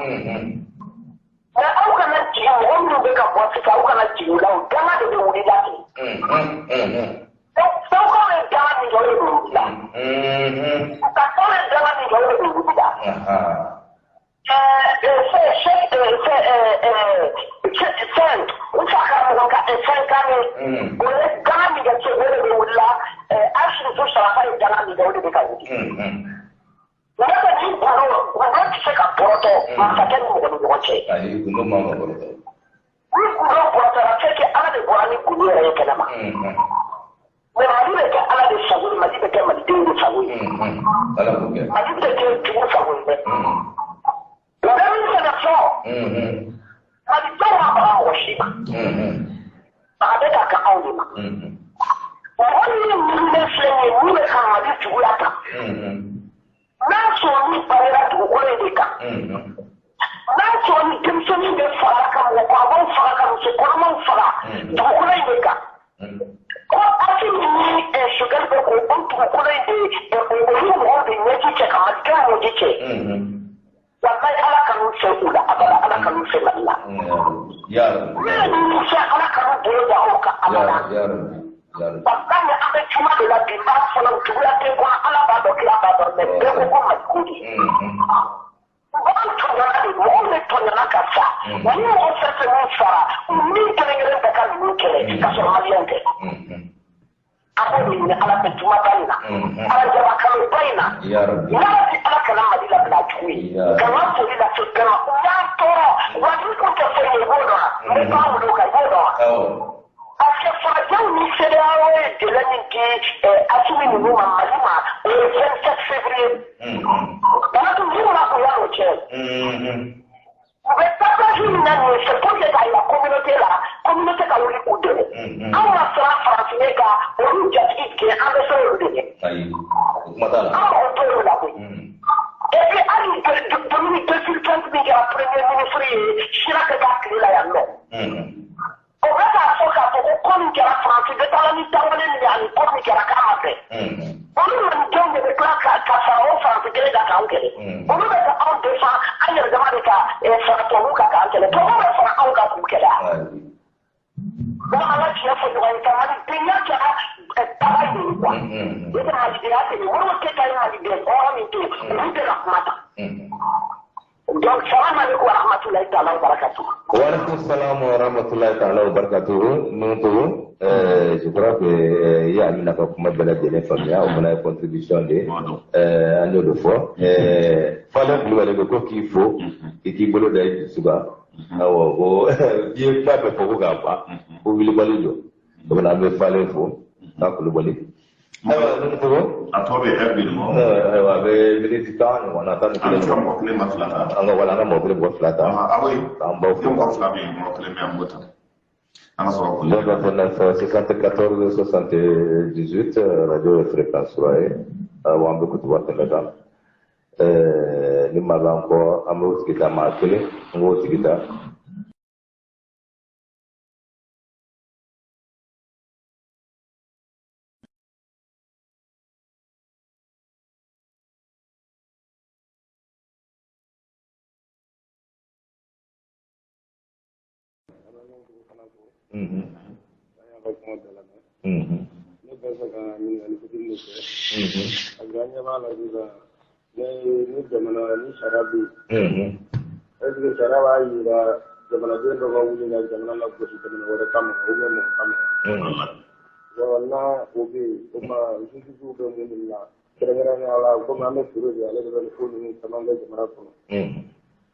Mɛ aw kana jigin mɔgɔ minnu bɛ ka bɔ sisan aw kana jigin u la o danga de bɛ wuli la ten. Sawukaw ye danga min kɛ o de bɛ wuli la. Kasaw ye danga min kɛ o de bɛ wuli la. Usakaramɔgɔ ka fɛn kan ye o ye danga min kɛ o de bɛ wuli la Asimi Saraka ye danga min kɛ o de bɛ ka wuli. N'o tɛ ni gundo tɛ se ka bɔrɔtɔ masakɛ ni mɔgɔ ni ɲɔgɔn cɛ. Ayi, gundo man ka bɔrɔtɔ. Ni gundo bɔrɔtɔra fɛn kɛ Ala de bɔra ni gundo yɛrɛ ye kɛnɛma. Mɛ Mali bɛ kɛ Ala de sago ye, Mali bɛ kɛ malidenw de sago ye. Mali bɛ kɛ jugu sago ye dɛ. O bɛ min fɛnɛ fɔ. Malidenw ma baga mɔgɔ si ma. avec un caandima. On est flingué, nous les camarades du Goulata. N'a son lit par là pour coller des cas. N'a son lit comme son lit de Fara, comme le Quabon Fara, comme ce Quabon Fara, pour coller des cas. Quand Afini et Sugar de Quabon pour coller des rôles de Médici, comme Adgan Médici. Wallahi ala kanu fɛ u la abada ala kanu fɛ mali la ni fɛ ala kanu bolo da aw kan abada wallahi an bɛ juma de la bi n b'a fɔlɔ juguya tɛ kɔnɔ ala b'a dɔn kira b'a dɔn mɛ bɛɛ ko ko mali ko de mɔgɔ tɔɲɔna de mɔgɔw de tɔɲɔna ka sa wa ni mɔgɔ fɛn fɛn min fara u ni kelen-kelen bɛɛ ka ninnu kɛlɛ ka sɔrɔ maliyɛn tɛ a b'o de ɲini ala fɛ jumaba in na ala jaba kaloba in na n'a di ala kana mali la bila jugu ye ka n ka foli lase bɛɛ ma u y'an tɔɔrɔ wa ni ko tɛ fɛn ye i b'o dɔn wa n bɛ baara wolo kan i b'o dɔn wa parce que farajɛw ni CEDEAO ye délai min di Assimi ninnu ma Mali ma o ye 27 février Banatu min ma o y'a n'o cɛ u bɛ passage min na nin ye c'est pour que ka yira communauté la communauté ka wuli k'u dɛmɛ anw ma sera Faransi ka olu jatigi tigɛ an bɛ se olu de ɲɛ an mɔgɔ t'o yɔrɔ la koyi et puis hali 2015 min kɛra premier ministre ye Chirac ka tile la yan nɔ o bɛ k'a fɔ k'a fɔ ko ko min kɛra Faransi bɛ taa ni tawale min ye ani ko min kɛra k'a ma bɛn olu manidenw de bɛ tila ka fara o Faransi kelen kan k'anw kɛlɛ olu bɛ ka anw défend an yɛrɛ dama de ka fara tubabuw kan k'an kɛlɛ tubabuw bɛ fara anw kan k'u kɛlɛ donc an ka tiɲɛ fɔ ɲɔgɔn ye ka malidenya kɛra taga ye quoi o de malidenya tɛ yen Modibo Keyita ye maliden hɔrɔn min to yen olu tɛ ka kuma ta donc salam alaikum wa rahmatulahi ta'ala wa barakatuh. Wa alaikum salam wa rahmatulahi ta'ala wa barakatuh. Nous je crois que il y a une belle famille au moins contribution de année de fois fallait vous aller de qu'il faut et qui bolo d'ailleurs suba awo bien pas pour vous gapa pour vous le balido donc on avait fallait faut donc le balido atobe herbino abe militant on attend que les gens le maflata anga wala nga mobile bo flata oui amba donc on flame mo le même bota anga so le 29 54 78 radio fréquence ouais on peut tout voir là ni malanko amo kita makele ngo kita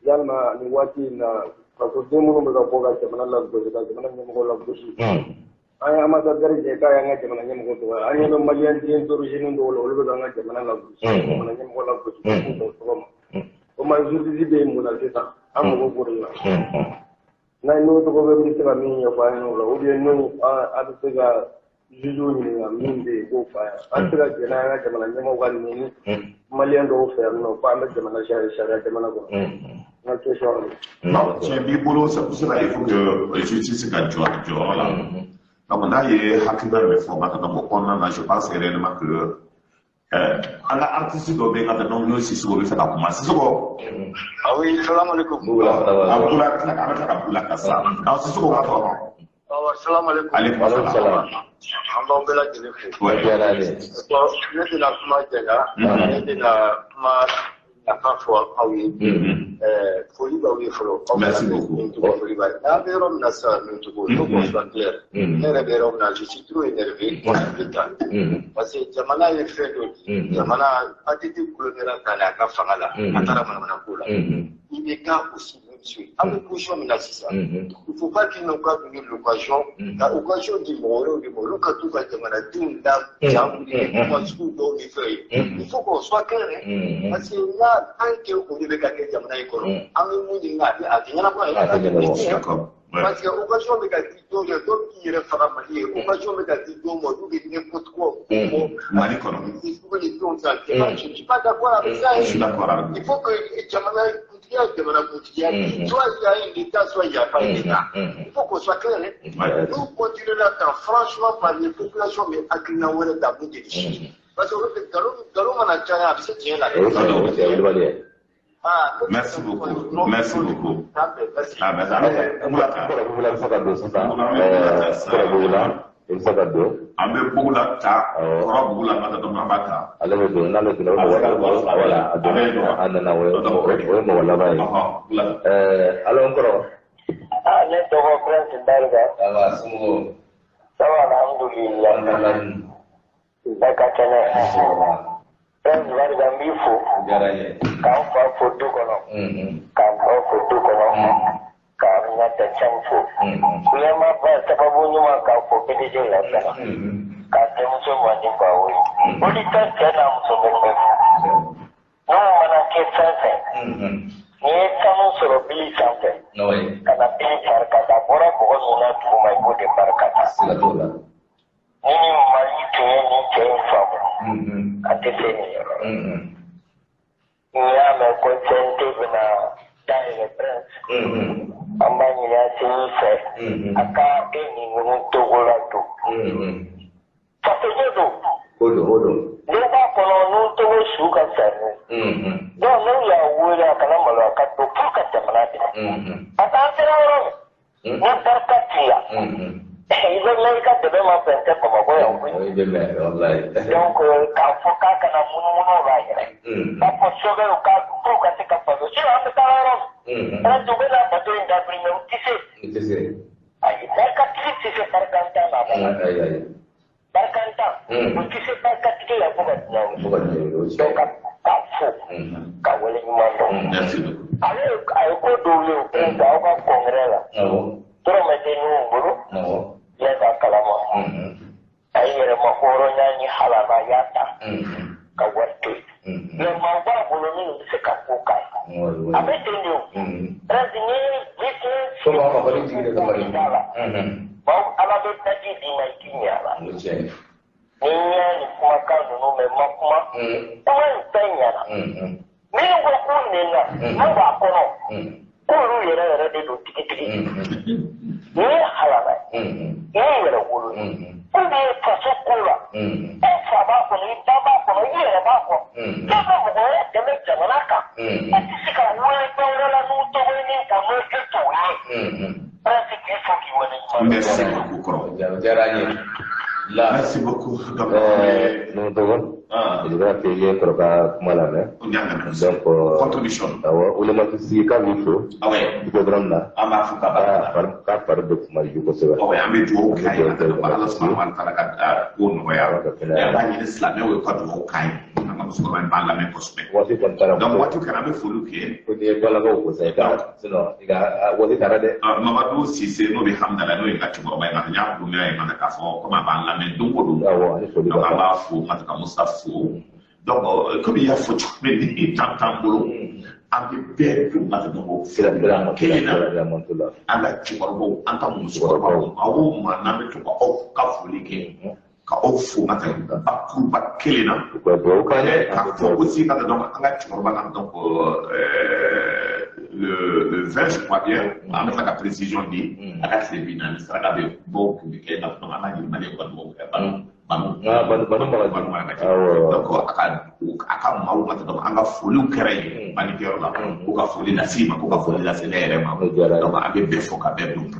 yalma ni waati na parce que demu no ko ga jamana la ko ga jamana ni mo la ko shi ay amata dari je ka nga jamana ni mo ko ay no malian din to rujinu do lo ga nga jamana la ko shi jamana ni mo la ko shi ko ma judi be mo na sita am ko ko na no to ko be mi mi ya fa no lo bien no a to ga juju ni na min de ko fa a tira je na nga jamana ni mo ga ni malian do fer no pa ma jamana shari jamana ko non, c'est bien pour nous, c'est là, il faut que la justice gagne là. Donc, on a eu Hakimar le format, je pense réellement que on a artiste de bien quand on nous si on veut faire comment c'est ça. Ah oui, salam alaikum. Salam alaikum. Alaikum salam. On va la télé. Ouais, je de la kuma jala, je de la kuma parfois ah oui foli ba oui folo merci beaucoup foli ba na be rom na sa no to ko soit clair ne be rom na je suis trop énervé pour le temps parce que jamana ye fait do jamana atiti colonial kana ka fangala atara mana kula il est cas aussi monsieur avec position na sisa il faut pas qu'il n'ait pas donné l'occasion l'occasion du moro ka tout ka jamana dunda jambu ko sku do ni fait il faut qu'on soit clair parce que là tant que on devait gagner jamana ikoro ami muni ngati atinyana kwa d'accord Parce que occasion de gâter tout, il y a d'autres qui réfèrent Mali, occasion de gâter tout, moi, tout est n'importe quoi. Mali, comment? Il faut que les gens s'en tiennent. Je ne suis pas d'accord avec ça. Je suis d'accord avec il faut que Jamana continue, soit il y a un État, soit il n'y a pas d'État. Il faut qu'on soit clair. Nous continuons là-dedans, franchement, par les populations, mais à Kinawara d'abord des choses. Parce que Gallo Manachaya, c'est bien là. Merci beaucoup. Merci beaucoup. An bɛ Bugula ta, kɔrɔ Bugula ma da dɔn an b'a ta. Ale bɛ don n'ale donna voilà a donna a nana o ye mɔgɔ laban ye. Alo n kɔrɔ. Ne tɔgɔ Prince Barga. Awa somɔgɔw. Ça va alhamdulillah. Bɛɛ ka kɛnɛ. Prince Barga n b'i fo. Diyara n ye. K'an fa fo du kɔnɔ. K'an baw fo du kɔnɔ. K'an ɲɛ tɛ cɛn fo. Ɲɛma ba sababu ɲuman k'a fɔ PDG la fana. K'a denmuso mandi ba o ye. Auditeur cɛ n'a muso bɛ bɛɛ fo. N'o mana kɛ fɛn fɛn. N'i ye sanu sɔrɔ bili sanfɛ. Ka na bili barikada bɔra mɔgɔ min na dugu ma i b'o de barikada. Ni Mali tun ye nin cɛ in faamu. A tɛ se nin yɔrɔ la. N'i y'a mɛn ko CNT bɛna dayɛlɛ Prince. An b'a ɲini Asimi fɛ. A ka e ni ninnu togola don. Fasojo don. O don. Ne b'a kɔnɔ n'u togo su ka fisa. Donc n'u y'a wele a kana malo a ka don pour ka jamana dɛmɛ. A t'an sera yɔrɔ min. Ni barika t'i la. I bɛ mɛn i ka dɛmɛ ma fɛn tɛ Bamakɔ yan koyi. Donc k'a fɔ k'a kana munumunu o b'a yɛrɛ. K'a fɔ sɔbɛw k'a pour ka se ka faso sinon an bɛ taa yɔrɔ min. Prince u bɛna bateau in d'imprimer u tɛ se. Ayi barikatigi tɛ se barikantan na. Barikanta u tɛ se barikatigi la fo ka diɲɛ wuli. Donc k'a fo ka wale ɲuman dɔn. Ale a ye ko dɔw ye o Prince aw ka congrès la. Dɔrɔmɛ tɛ ninnu bolo. Ne ka kalama. A ye yɛrɛma hɔrɔnya ni halala a y'a ta. Ka wari to yen. Mais maa b'a bolo minnu bɛ se ka ko k'a ye. A bɛ ten de o. Prince ni business. Souvent on va dire que c'est pas la. Bon Ala bɛ daji d'i ma i t'i ɲɛ a la. Ni ɲɛ ni kumakan ninnu mɛ ma kuma. Kuma in bɛɛ ɲɛna. Minnu ko k'u nɛnna. An b'a kɔnɔ. K'olu yɛrɛ de don tigitigi. Ni ye halala ye. Ni ye yɛrɛ wolo ye. Ko ni ye faso ko la. E fa b'a kɔnɔ i ba b'a kɔnɔ i yɛrɛ b'a kɔnɔ. K'e bɛ mɔgɔ wɛrɛ dɛmɛ jamana kan. E tɛ se ka wele fɛn wɛrɛ la n'u tɔgɔ ye min kan n'o e t'o ye. Prince k'i fo k'i wale ɲuman. Merci beaucoup kɔrɔ. Diyara n ye. Merci beaucoup. Numu tɔgɔ. Je vais appeler kɔrɔ ka kuma lamɛn. Donc contribution. Awɔ ulematisi k'a b'i fo. I ko dɔrɔn na. An b'a fɔ ka barika. K'a fari bɛ kuma ju kosɛbɛ. An bɛ dugawu k'a ye Ala subahana wa taala ka ko nɔgɔya. An b'a ɲini silamɛw ye ka dugawu k'a ye. An ka musokɔrɔba in b'a lamɛn kosɛbɛ. Waati kɔni taara. Donc waati kɛra an bɛ foli kɛ. Ko n'i ye balakaw ko sisan i ka sinon i ka waati taara dɛ. Mamadu Sise n'o bɛ Hamdala n'o ye n ka cɛkɔrɔba ye nka n y'a dɔn n'a ye nka k'a fɔ komi a b'an lamɛn don o don. Awɔ ani foli donc an b'a fo ka ka Musa fo. Donc comme i y'a fɔ cogo min ni temps t'an bolo an bɛ bɛɛ don ka dɔn sira kelen na an ka cɛkɔrɔbaw an ka musokɔrɔbaw aw ma n'an bɛ to ka aw ka foli kɛ ka aw fo ka kɛ bakuruba kelen na ka fɔ aussi ka dɔn an ka cɛkɔrɔba la donc le 20 je crois bien an bɛ tila ka précision di a ka tile bi naani saraka bɛ bɔ kun bɛ kɛ na donc an ka ɲininkali ye ka dugawu kɛ banu donc a ka maaw ma donc an ka foliw kɛra yen banikɛyɔrɔ la k'u ka foli lase i ma k'u ka foli lase ne yɛrɛ ma donc an bɛ bɛɛ fɔ ka bɛɛ don